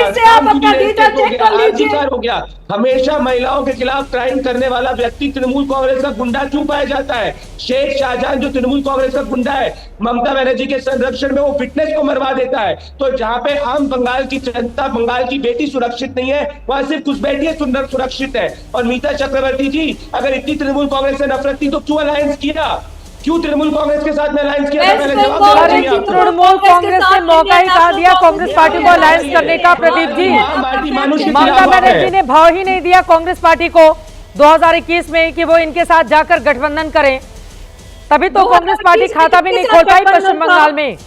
अधिकार हो गया, हमेशा महिलाओं के खिलाफ क्राइम करने वाला व्यक्ति तृणमूल कांग्रेस का गुंडा क्यों पाया जाता है? शेख शाहजहां जो तृणमूल कांग्रेस का गुंडा है, ममता बनर्जी के संरक्षण में वो फिटनेस को मरवा देता है। तो जहां पे आम बंगाल की जनता, बंगाल की बेटी सुरक्षित नहीं है, वहां सिर्फ घुसपैठिए सुरक्षित है। और मीता चक्रवर्ती जी, अगर इतनी तृणमूल कांग्रेस से नफरत थी तो क्यों अलायंस किया? क्यों तृणमूल कांग्रेस के साथ में अलायंस किया? पहले जवाब देना चाहिए आपको। तृणमूल कांग्रेस ने मौका ही कहा दिया कांग्रेस पार्टी को अलायंस करने का? प्रदीप जी, ममता बनर्जी ने भाव ही नहीं दिया कांग्रेस पार्टी को 2021 में कि वो इनके साथ जाकर गठबंधन करें, तभी तो कांग्रेस पार्टी खाता भी नहीं खोल पाई पश्चिम बंगाल में।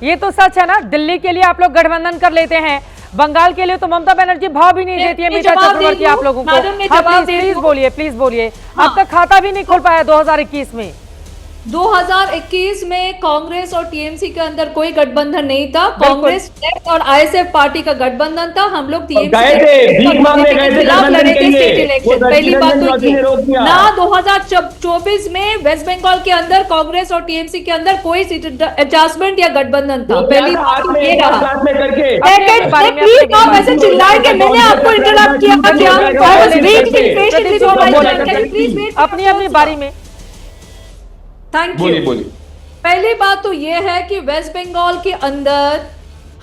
ये तो सच है ना, दिल्ली के लिए आप लोग गठबंधन कर लेते हैं, बंगाल के लिए तो ममता बनर्जी भाव भी नहीं देती है मीता चक्रवर्ती आप लोगों को। प्लीज बोलिए, आपका खाता भी नहीं खोल पाया 2021 में। 2021 में कांग्रेस और टीएमसी के अंदर कोई गठबंधन नहीं था। कांग्रेस और आईएसएफ पार्टी का गठबंधन था। हम लोग टीएमसी के खिलाफ लड़े थे स्टेट इलेक्शन। पहली बात तो ये ना 2024 में वेस्ट बंगाल के अंदर कांग्रेस और टीएमसी के अंदर कोई एडजस्टमेंट या गठबंधन था। पहली बात तो ये रहा। वैसे चिल्लाएंगे, मैंने आपको इंटरप्ट किया। अपनी अपनी बारी में थैंक यू। पहली बात तो यह है कि वेस्ट बंगाल के अंदर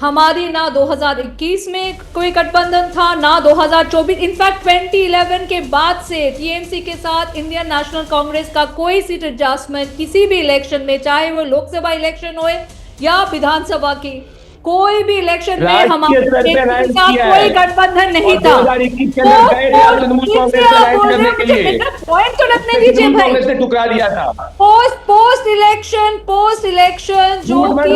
हमारी ना 2021 में कोई गठबंधन था, ना 2024। इनफैक्ट 2011 के बाद से टीएमसी के साथ इंडियन नेशनल कांग्रेस का कोई सीट एडजस्टमेंट किसी भी इलेक्शन में, चाहे वो लोकसभा इलेक्शन हो या विधानसभा की, कोई भी इलेक्शन में हमारे साथ कोई गठबंधन नहीं था। पॉइंट तो रखने दीजिए भाई। टुकरा दिया था पोस्ट इलेक्शन जो कि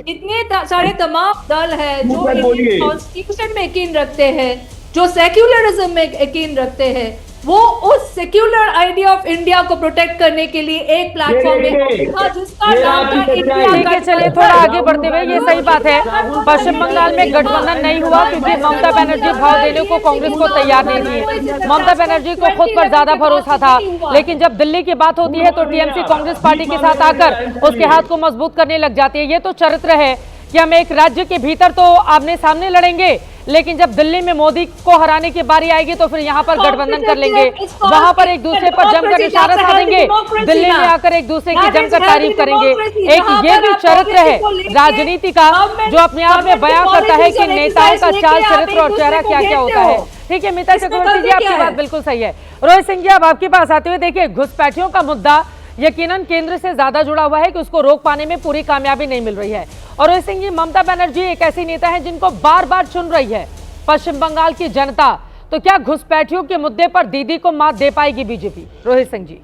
इतने सारे तमाम दल है जो कॉन्स्टिट्यूशन में यकीन रखते हैं, जो सेक्युलरिज्म में यकीन रखते हैं, वो उस सेक्युलर आइडिया ऑफ इंडिया को प्रोटेक्ट करने के लिए एक प्लेटफॉर्म में था जिसका नाम था इंडिया। चलिए थोड़ा आगे बढ़ते हुए, ये सही बात है पश्चिम बंगाल में गठबंधन नहीं हुआ क्योंकि ममता बनर्जी भाव देने को कांग्रेस को तैयार नहीं थी। ममता बनर्जी को खुद पर ज्यादा भरोसा था, लेकिन जब दिल्ली की बात होती है तो टीएमसी कांग्रेस पार्टी के साथ आकर उसके हाथ को मजबूत करने लग जाती है। ये तो चरित्र है कि हम एक राज्य के भीतर तो आमने सामने लड़ेंगे, लेकिन जब दिल्ली में मोदी को हराने की बारी आएगी तो फिर यहाँ पर गठबंधन कर लेंगे, वहां पर एक दूसरे पर जमकर इशारा साधेंगे, दिल्ली में आकर एक दूसरे की जमकर तारीफ करेंगे। एक ये भी चरित्र है राजनीति का जो अपने आप में बयां करता है कि नेताओं का चाल चरित्र और चेहरा क्या क्या होता है। ठीक है मीता चक्रवर्ती जी, आपकी बात बिल्कुल सही है। रोहित सिंह जी, अब आपके पास आते हुए देखिए, घुसपैठियों का मुद्दा यकीनन केंद्र से ज्यादा जुड़ा हुआ है कि उसको रोक पाने में पूरी कामयाबी नहीं मिल रही है। और रोहित सिंह जी, ममता बनर्जी एक ऐसी नेता है जिनको बार बार चुन रही है पश्चिम बंगाल की जनता, तो क्या घुसपैठियों के मुद्दे पर दीदी को मात दे पाएगी बीजेपी? रोहित सिंह जी।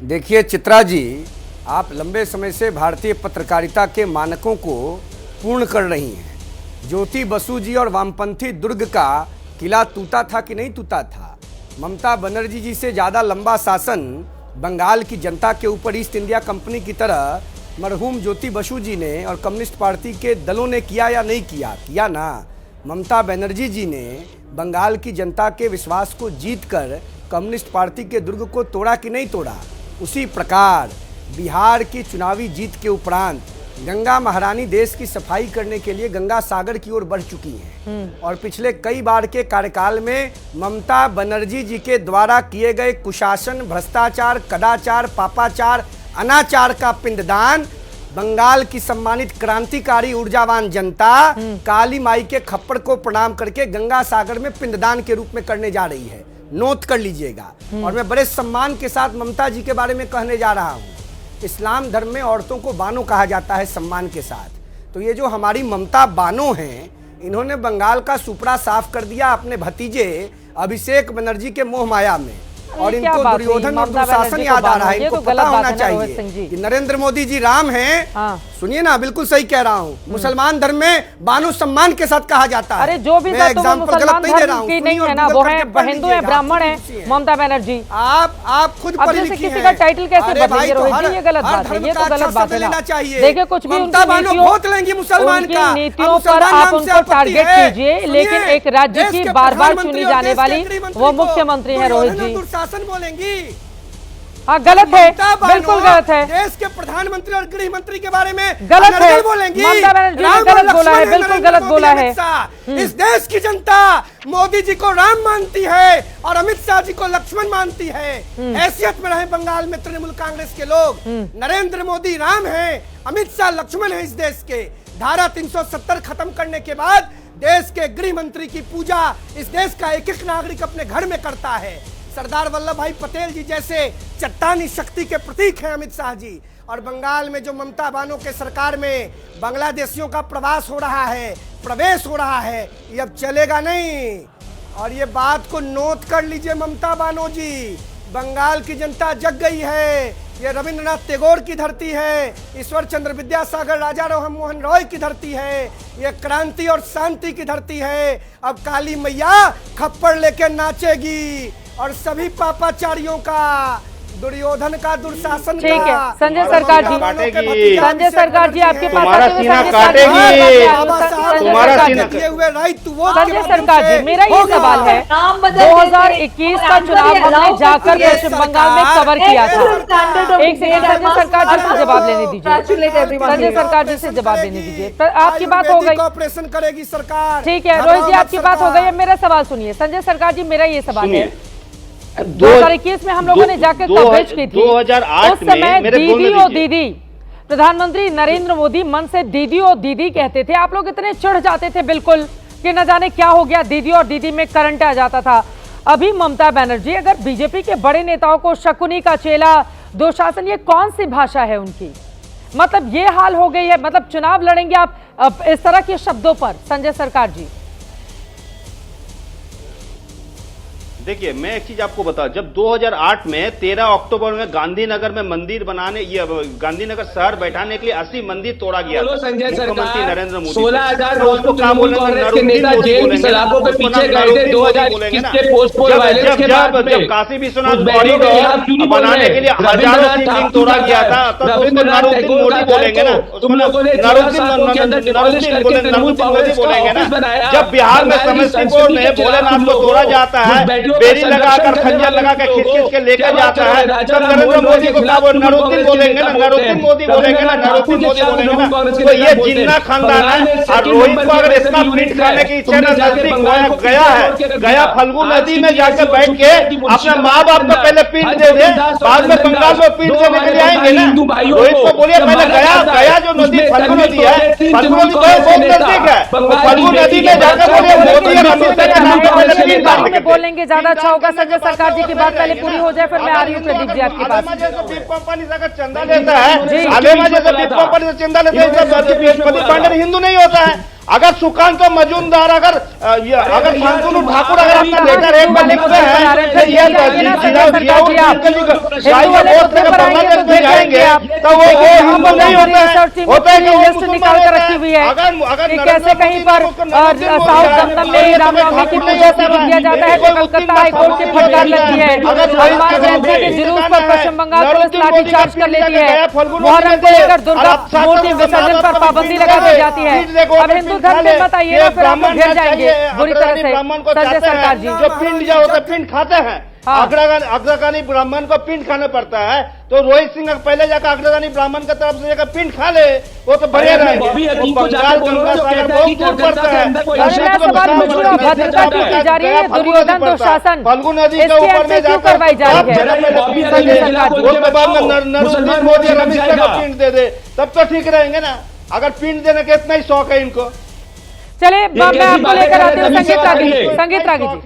देखिए चित्रा जी, आप लंबे समय से भारतीय पत्रकारिता के मानकों को पूर्ण कर रही हैं। ज्योति बसु जी और वामपंथी दुर्ग का किला टूटा था कि नहीं टूटा था? ममता बनर्जी जी से ज़्यादा लंबा शासन बंगाल की जनता के ऊपर ईस्ट इंडिया कंपनी की तरह मरहूम ज्योति बसु जी ने और कम्युनिस्ट पार्टी के दलों ने किया या नहीं किया? किया ना। ममता बनर्जी जी ने बंगाल की जनता के विश्वास को जीतकर कम्युनिस्ट पार्टी के दुर्ग को तोड़ा कि नहीं तोड़ा? उसी प्रकार बिहार की चुनावी जीत के उपरांत गंगा महारानी देश की सफाई करने के लिए गंगा सागर की ओर बढ़ चुकी हैं और पिछले कई बार के कार्यकाल में ममता बनर्जी जी के द्वारा किए गए कुशासन, भ्रष्टाचार, कदाचार, पापाचार, अनाचार का पिंडदान बंगाल की सम्मानित क्रांतिकारी ऊर्जावान जनता काली माई के खप्पड़ को प्रणाम करके गंगा सागर में पिंडदान के रूप में करने जा रही है। नोट कर लीजिएगा। और मैं बड़े सम्मान के साथ ममता जी के बारे में कहने जा रहा हूँ। इस्लाम धर्म में औरतों को बानो कहा जाता है सम्मान के साथ। तो ये जो हमारी ममता बानो हैं, इन्होंने बंगाल का सुपड़ा साफ कर दिया अपने भतीजे अभिषेक बनर्जी के मोह माया में, और इनको दुर्योधन और दुशासन याद आ रहा है। इनको पता होना चाहिए कि नरेंद्र मोदी जी राम हैं। सुनिए ना, बिल्कुल सही कह रहा हूँ। मुसलमान धर्म में बानो सम्मान के साथ कहा जाता है। अरे जो भी एग्जाम्पल गलत नहीं दे रहा हूँ, नहीं है ना, वो है हिंदू है, ब्राह्मण है ममता बनर्जी। आप खुद पढ़ी लिखी हैं। किसी का टाइटल कैसे बदलेंगे रोहित जी? ये गलत बात है, ये तो गलत बात है ना। देखिए कुछ भी उनकी नीतियों पर आप उनको टारगेट कीजिए, लेकिन एक राज्य की बार बार चुनी जाने वाली वो मुख्यमंत्री है रोहित जी। शासन बोलेंगी, हाँ गलत है, बिल्कुल गलत है। देश के प्रधानमंत्री और गृह मंत्री के बारे में गलत है बोलेंगी। ममता बनर्जी ने गलत बोला है, बिल्कुल गलत बोला है। इस देश की जनता मोदी जी को राम मानती है और अमित शाह जी को लक्ष्मण मानती है। हैसियत में रहे बंगाल में तृणमूल कांग्रेस के लोग। नरेंद्र मोदी राम है, अमित शाह लक्ष्मण है इस देश के। धारा 370 खत्म करने के बाद देश के गृह मंत्री की पूजा इस देश का एक एक नागरिक अपने घर में करता है। सरदार वल्लभ भाई पटेल जी जैसे चट्टानी शक्ति के प्रतीक हैं अमित शाह जी। और बंगाल में जो ममता बानो के सरकार में बांग्लादेशियों का प्रवास हो रहा है, प्रवेश हो रहा है, ये अब चलेगा नहीं। और ये बात को नोट कर लीजिए ममता बानो जी, बंगाल की जनता जग गई है। ये रविंद्रनाथ टैगोर की धरती है, ईश्वर चंद्र विद्यासागर, राजा राम मोहन रॉय की धरती है, ये क्रांति और शांति की धरती है। अब काली मैया खप्पड़ लेके नाचेगी और सभी पापाचारियों का, दुर्योधन का, दुर्शासन का। ठीक है संजय सरकार जी, संजय सरकार जी आपके पास तुम्हारा सीना काटेगी, तुम्हारा सीना दिए हुए राइट टू वोट। संजय सरकार जी, मेरा ये सवाल है, 2021 का चुनाव हमने जाकर पश्चिम बंगाल में कवर किया था। एक सेकंड संजय सरकार जी से जवाब लेने दीजिए, संजय सरकार जी से जवाब लेने दीजिए। आपकी बात हो गई, ऑपरेशन करेगी सरकार। ठीक है रोहित जी आपकी बात हो गई। मेरा सवाल सुनिए संजय सरकार जी, मेरा ये सवाल है, 2021 में हम लोगों ने जाकर कवरेज की थी, 2008 उस समय दीदी प्रधानमंत्री नरेंद्र मोदी मन से दीदी और दीदी कहते थे, आप लोग इतने चिढ़ जाते थे बिल्कुल कि न जाने क्या हो गया, दीदी और दीदी में करंट आ जाता था। अभी ममता बनर्जी अगर बीजेपी के बड़े नेताओं को शकुनी का चेला, दुशासन, ये कौन सी भाषा है उनकी? मतलब ये हाल हो गई है, मतलब चुनाव लड़ेंगे आप इस तरह के शब्दों पर? संजय सरकार जी, देखिए मैं एक चीज आपको बता, जब 2008 में 13 अक्टूबर में गांधीनगर में मंदिर बनाने, ये गांधीनगर शहर बैठाने के लिए 80 मंदिर तोड़ा गया था। मुख्यमंत्री नरेंद्र मोदी 16,000 कांग्रेस के नेता जेल की सलाखों के पीछे गए थे 2021 के पोस्टपोल वायलेंस के बाद में। जब काशी विश्वनाथ कॉरिडोर बनाने के लिए हजारों शिवलिंग तोड़ा गया था, तब उसको नरोत्तम मोदी बोलेंगे ना, नरोत्तम बोलेंगे ना। जब बिहार में समस्तीपुर में भोलेनाथ को तोड़ा जाता है, बेरी लगाकर खंजर लगा के खींच के लेकर जाता है, तब नरेंद्र मोदी को क्या नरोत्तम बोलेंगे ना, नरोत्तम मोदी बोलेंगे ना, नरोत्तम मोदी बोलेंगे ना। तो ये जिन्ना खानदान है। और रोहित को अगर इसका पीठ खाने की इच्छा नजदीक गया है, गया फल्गु नदी में जाकर बैठ के अपने माँ बाप को पहले पीठ दे दे, बाद में बंगाल में पीठ देने के लिए आएंगे ना। रोहित को बोलिए पहले गया जो नदी फल्गु नदी है, फल्गु नदी बहुत नजदीक है, फल्गु नदी में जाकर बोलिए मोदी और अमित शाह के नाम पे पहले पीठ डाल के बोलेंगे ज्यादा अच्छा होगा। संजय सरकार जी की बात पहले पूरी हो जाए, फिर मैं आ रही हूँ प्रदीप जी आपके पास। कंपनी से अगर चंदा लेता है, आलेमा जैसे बीप कंपनी से चंदा लेता है, प्रदीप पांडे हिंदू नहीं होता है। अगर सुकांत मजूमदार, अगर शांतनु ठाकुर अगर अपना लेकर एक बार लिखते हैं जाएंगे, तो वो हिंदू नहीं होता है। होता है कि लिस्ट निकाल कर रखी हुई है कि कैसे कहीं पर साउथ दमदम में रामनवमी की पूजा से रोक दिया जाता है, तो कलकत्ता हाईकोर्ट की फटकार लगती है। हनुमान जयंती के जुलूस पर पश्चिम बंगाल पुलिस लाठीचार्ज कर लेती है। मुहर्रम को लेकर दुर्गा मूर्ति विसर्जन पर पाबंदी लगा दी जाती है। अब हिंदू धर्म में बताइए ना, फिर हम घेर जाएंगे बुरी तरह से। संजय सरकार जी, जो पिंड जो होता है पिंड खाते हैं, अग्रगामी ब्राह्मण को पिंड खाना पड़ता है, तो रोहित सिंह पहले जाकर अग्रगामी ब्राह्मण की तरफ से जाकर पिंड खा ले, वो तो बढ़िया रहेंगे। बंगाल गंगा सागर बहुत दूर पड़ता है। भद्रता क्यों की जा रही है? दुर्योधन दुशासन फल्गु नदी के ऊपर में जाकर करवाई जा रही है। नरेंद्र मोदी और अमित शाह को पिंड दे दे, तब तो ठीक रहेंगे ना। अगर पिंड देने का इतना ही शौक है इनको, चले मैं आपको लेकर आती हूँ संगीत रागी जी।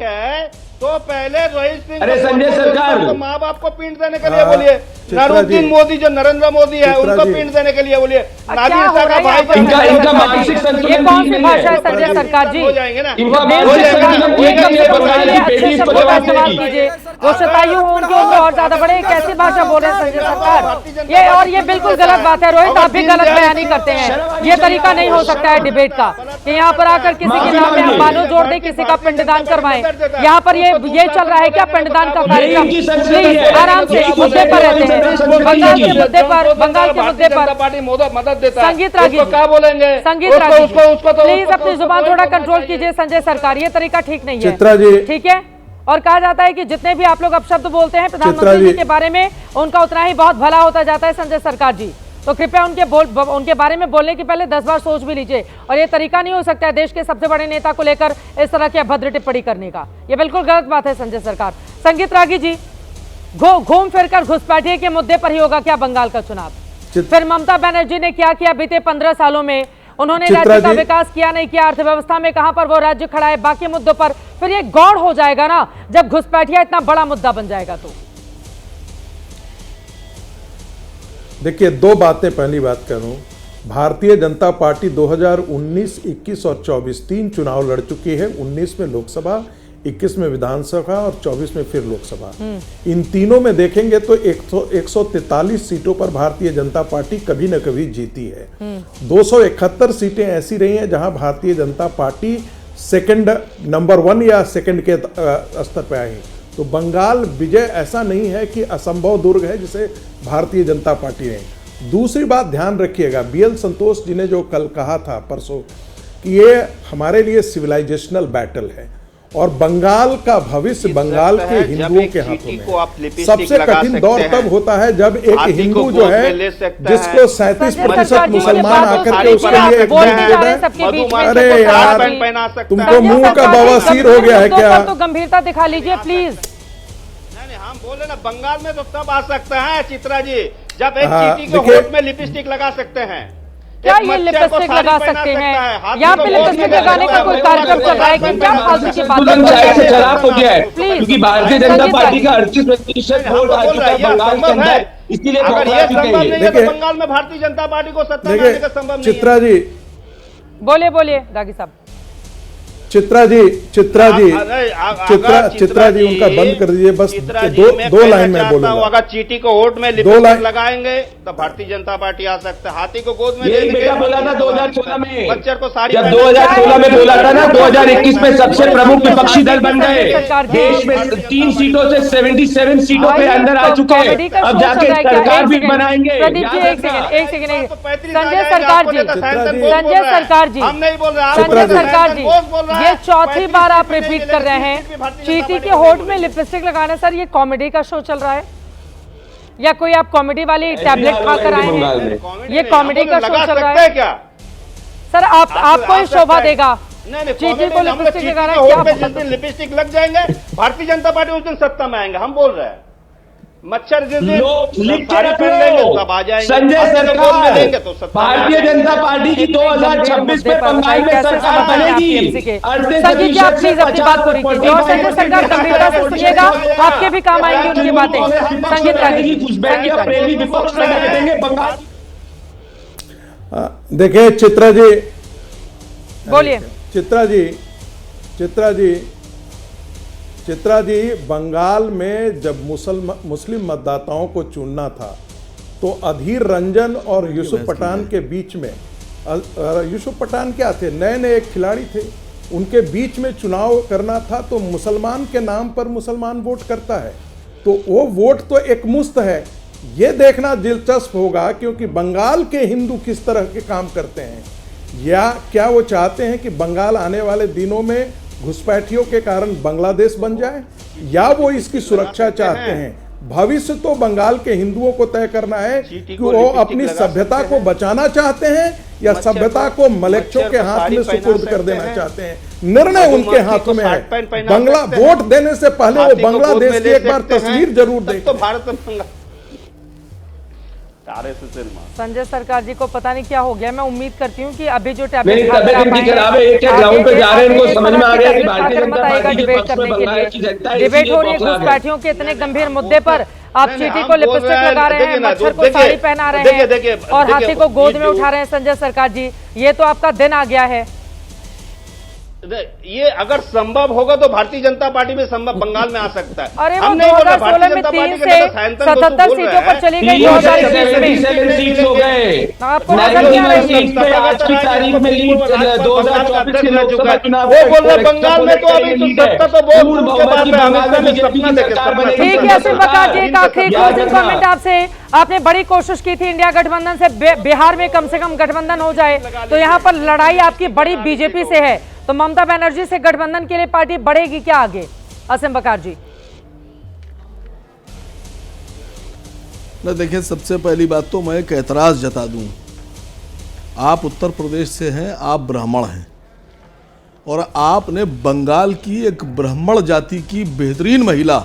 तो पहले रोहित सिंह, अरे संजय सरकार, तो माँ बाप को पिंड देने के लिए बोलिए। नरुद्दीन मोदी जो नरेंद्र मोदी है, उनको पिंड देने के लिए बोलिए। नादिर शाह का भाई, इनका मानसिक संतुलन ये कौन सी भाषा है संजय सरकार जी? हो जाएंगे ना, इनका मानसिक संतुलन अच्छे शब्दों का इस्तेमाल कीजिए। वो शतायु हो उनके उम्र और ज्यादा बड़े, कैसी भाषा बोल रहे हैं संजय सरकार? ये और ये बिल्कुल गलत बात है। रोहित, आप भी गलत बयानी करते हैं। ये तरीका नहीं हो सकता है डिबेट का कि यहाँ पर आकर किसी के नाम में हम मानो जोड़ दे, किसी का पिंडदान करवाएं। यहाँ पर ये चल रहा है क्या पिंडदान का कार्यक्रम? प्लीज आराम से मुद्दे पर रहते हैं। बंगाल के मुद्दे पर, बंगाल के मुद्दे पर पार्टी मदद देता है। संगीत रागी क्या बोलेंगे? संगीत रागी प्लीज अपनी जुबान थोड़ा कंट्रोल कीजिए संजय सरकार, ये तरीका ठीक नहीं है, ठीक है? और कहा जाता है कि जितने भी आप लोग अपशब्द बोलते हैं प्रधानमंत्री जी के बारे में, उनका उतना ही बहुत भला होता जाता है संजय सरकार जी। तो कृपया उनके बारे में बोलने के पहले 10 बार सोच भी लीजिए। और ये तरीका नहीं हो सकता है देश के सबसे बड़े नेता को लेकर इस तरह की अभद्र टिप्पणी करने का। ये बिल्कुल गलत बात है संजय सरकार। संगीत रागी जी, घूम फिरकर घुसपैठिए के मुद्दे पर ही होगा क्या बंगाल का चुनाव? फिर ममता बनर्जी ने क्या किया बीते 15 सालों में? उन्होंने राज्य का विकास किया नहीं किया, अर्थव्यवस्था में कहां पर वो राज्य खड़ा है, बाकी मुद्दों पर फिर ये गौड़ हो जाएगा ना जब घुसपैठिया इतना बड़ा मुद्दा बन जाएगा। तो देखिए, दो बातें। पहली बात करूं, भारतीय जनता पार्टी 2019, 21 और 24 3 चुनाव लड़ चुकी है। 19 में लोकसभा, 21 में विधानसभा और 24 में फिर लोकसभा। इन तीनों में देखेंगे तो 143 सीटों पर भारतीय जनता पार्टी कभी न कभी जीती है। 271 सीटें ऐसी रही हैं जहां भारतीय जनता पार्टी नंबर 1 या सेकंड के स्तर पर आई। तो बंगाल विजय ऐसा नहीं है कि असंभव दुर्ग है जिसे भारतीय जनता पार्टी ने। दूसरी बात ध्यान रखिएगा, BL संतोष जी ने जो कल कहा था परसों कि ये हमारे लिए सिविलाइजेशनल बैटल है और बंगाल का भविष्य बंगाल के हिंदुओं के हाथों में। सबसे कठिन दौर तब होता है जब एक हिंदू जो है जिसको 37% मुसलमान आकर के उसके लिए एक है। अरे यार, तुमको मुंह का बवासीर हो गया है क्या? तो गंभीरता दिखा लीजिए प्लीज। हम बोले ना, बंगाल में तो सब आ सकता है चित्रा जी। जब एक चीटी के होठ में लिपस्टिक लगा सकते हैं, क्या ये लिपस्टिक लगा सकते हैं? यहाँ पे लिपस्टिक लगाने का कोई कार्यक्रम चल रहा है कि क्या फालतू की बातें से खराब हो गया है, क्योंकि भारतीय जनता पार्टी का 38% वोट आ चुका है बंगाल के अंदर, इसीलिए अगर ये संभव नहीं है तो बंगाल में भारतीय जनता पार्टी को सत्ता में आने का संभव नहीं है। चित्रा जी, बोलिए रागी साहब। चित्रा जी चित्रा जी उनका बंद कर दीजिए, बस दो लाइन में बोलूंगा। अगर चीटी को वोट में लिपस्टिक लगाएंगे तो भारतीय जनता पार्टी आ सकता है। हाथी को गोद में यही बेटा बोला था 2016 में, बच्चर को साड़ी, जब 2016 में बोला था ना, 2021 में सबसे प्रमुख विपक्षी दल बन गए, देश में 3 सीटों से 77 सीटों पे अंदर आ चुके हैं, अब जाके सरकार भी बनाएंगे। प्रदीप जी एक सेकंड संजय सरकार जी हम नहीं बोल रहे, संजय सरकार जी, ये चौथी बार आप रिपीट कर रहे हैं चीटी के होठ में लिपस्टिक लगाना। सर ये कॉमेडी का शो चल रहा है या कोई आप कॉमेडी वाली टैबलेट खाकर आए हैं? ये कॉमेडी का शो चल रहा है क्या? सर आपको ही शोभा देगा चीटी को लिपस्टिक लगाना? जिस दिन लिपस्टिक लग जाएंगे भारतीय जनता पार्टी उस दिन सत्ता में आएंगे, हम बोल रहे हैं। मच्छर जिस दिन तब आ जाएंगे, संजय सरकार, भारतीय जनता पार्टी की 2026 में बंगाल में सरकार बनेगी। संजीत जी आप प्लीज अपनी बात पूरी कीजिए और संजय सरकार गंभीरता से सुनिएगा, आपके भी काम आएंगी उनकी बातें। संजीत रागी देखिए चित्रा जी, बोलिए। चित्रा जी बंगाल में जब मुस्लिम मतदाताओं को चुनना था तो अधीर रंजन और यूसुफ पठान के बीच में, यूसुफ पठान क्या थे, नए खिलाड़ी थे, उनके बीच में चुनाव करना था तो मुसलमान के नाम पर मुसलमान वोट करता है, तो वो वोट तो एकमुश्त है। ये देखना दिलचस्प होगा क्योंकि बंगाल के हिंदू किस तरह के काम करते हैं, या क्या वो चाहते हैं कि बंगाल आने वाले दिनों में घुसपैठियों के कारण बांग्लादेश बन जाए, या वो इसकी सुरक्षा चाहते हैं। भविष्य तो बंगाल के हिंदुओं को तय करना है कि वो अपनी सभ्यता को बचाना चाहते हैं या सभ्यता को मलेच्छों के हाथ में सुपुर्द कर देना चाहते हैं। निर्णय उनके हाथों में है। बंगला वोट देने से पहले वो बांग्लादेश की एक बार तस्वीर जरूर देखें। संजय सरकार जी को पता नहीं क्या हो गया, मैं उम्मीद करती हूँ कि अभी जो मेरी तबीयत इनकी खराब है, एक ग्राउंड पे जा रहे हैं, इनको समझ में आ गया कि भारतीय जनता पार्टी के पक्ष में बंगाल की जनता है, डिबेट हो रही है घुसपैठियों के इतने गंभीर मुद्दे पर। आप चीटी को लिपस्टिक लगा रहे हैं, मच्छर को साड़ी पहना रहे हैं और हाथी को गोद में उठा रहे हैं। संजय सरकार जी ये तो आपका दिन आ गया है। ये अगर संभव होगा तो भारतीय जनता पार्टी में संभव बंगाल में आ सकता है। अरे वो 2016 में 3 से 77 सीटों पर चली गई, 2021 में सीट हो गए। आपको नजर क्या आज की तारीख में लीड 2024 के लोकसभा चुनाव वो बोल रहे बंगाल में तो अभी सत्ता तो बहुत ठीक है। असीम बकार जी एक आखिरी क्लोजिंग कमेंट आपसे। आपने बड़ी कोशिश की थी इंडिया गठबंधन से बिहार में कम से कम गठबंधन हो जाए, तो यहाँ पर लड़ाई आपकी बड़ी बीजेपी से है, तो ममता बनर्जी से गठबंधन के लिए पार्टी बढ़ेगी क्या आगे? असीम बकार जी। ना देखिए, सबसे पहली बात तो मैं एक एतराज जता दूं, आप उत्तर प्रदेश से हैं, आप ब्राह्मण हैं और आपने बंगाल की एक ब्राह्मण जाति की बेहतरीन महिला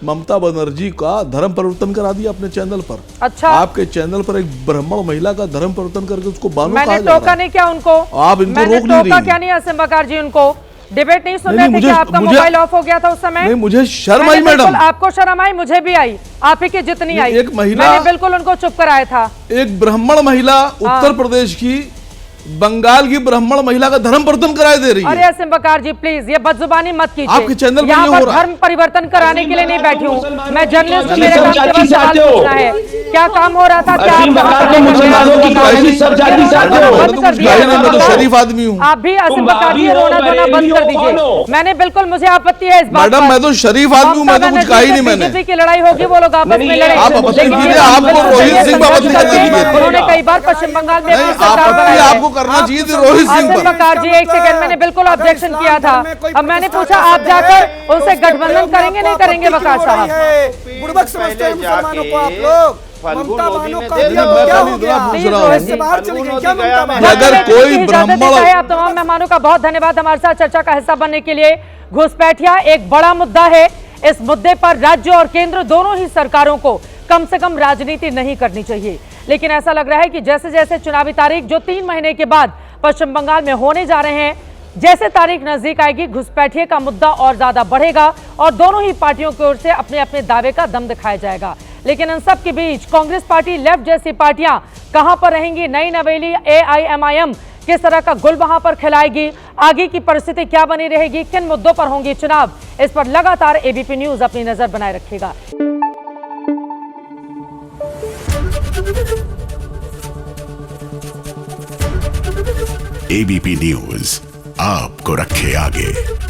ममता बनर्जी का धर्म परिवर्तन करा दिया अपने चैनल पर। अच्छा, आपके चैनल पर एक ब्राह्मण महिला का धर्म परिवर्तन करके उसको बानो कहा जा रहा है। मैंने टोका नहीं क्या उनको? आप इनको रोक नहीं रही। क्या नहीं असीम बकार जी उनको डिबेट नहीं सुन रहे थे क्या? आपका मोबाइल ऑफ हो गया था उस समय? नहीं, मुझे शर्म आई मैडम। आपको शर्म आई, मुझे भी आई, आप ही की जितनी आई। एक महिला, मैंने बिल्कुल उनको चुप कराया था। एक ब्राह्मण महिला उत्तर प्रदेश की बंगाल की ब्राह्मण महिला का धर्म परिवर्तन कराए दे रही है। अरे असीम बकार जी प्लीज ये बदजुबानी मत कीजिए। आपके चैनल यहाँ पर धर्म परिवर्तन कराने के लिए नहीं बैठी हूँ मैं, जर्नलिस्ट हूँ, मेरे काम के बाद सवाल पूछना है। क्या काम हो रहा था? क्या शरीफ आदमी हूँ। आप भी असीम बकार जी रोना धोना बंद कर दीजिए। मैंने बिल्कुल, मुझे आपत्ति है इस बात। मैडम मैं तो शरीफ आदमी हूँ, मैं तो कुछ कहा ही नहीं। मैंने बीजेपी की लड़ाई होगी, वो लोग आपस में लड़े। आप आपत्ति कीजिए, आपको रोहित सिंह उन्होंने कई बार पश्चिम बंगाल में आपको करना चाहिए थी रोहित सिंह पर। बकार जी एक सेकंड, मैंने बिल्कुल ऑब्जेक्शन किया था। अब मैंने पूछा आप जाकर उनसे गठबंधन करेंगे नहीं करेंगे बकार साहब? बुड़बक समझते हैं मुसलमानों को आप लोग। ममता बानो का दिया तो क्या हो गया? इससे बाहर चली गई क्या ममता? अगर कोई ब्राह्मण, आप तमाम मेहमानों का बहुत धन्यवाद हमारे साथ चर्चा का हिस्सा बनने के लिए। घुसपैठिया एक बड़ा मुद्दा है, इस मुद्दे पर राज्य और केंद्र दोनों ही सरकारों को कम से कम राजनीति नहीं करनी चाहिए। लेकिन ऐसा लग रहा है कि जैसे जैसे चुनावी तारीख जो 3 महीने के बाद पश्चिम बंगाल में होने जा रहे हैं, जैसे तारीख नजदीक आएगी घुसपैठिए का मुद्दा और ज्यादा बढ़ेगा और दोनों ही पार्टियों की ओर से अपने अपने दावे का दम दिखाया जाएगा। लेकिन इन सब के बीच कांग्रेस पार्टी, लेफ्ट जैसी पार्टियां कहां पर रहेंगी? नई नवेली AIMIM किस तरह का गुल वहां पर खिलाएगी? आगे की परिस्थिति क्या बनी रहेगी? किन मुद्दों पर होंगे चुनाव? इस पर लगातार ABP न्यूज अपनी नजर बनाए रखेगा। ABP न्यूज आपको रखे आगे।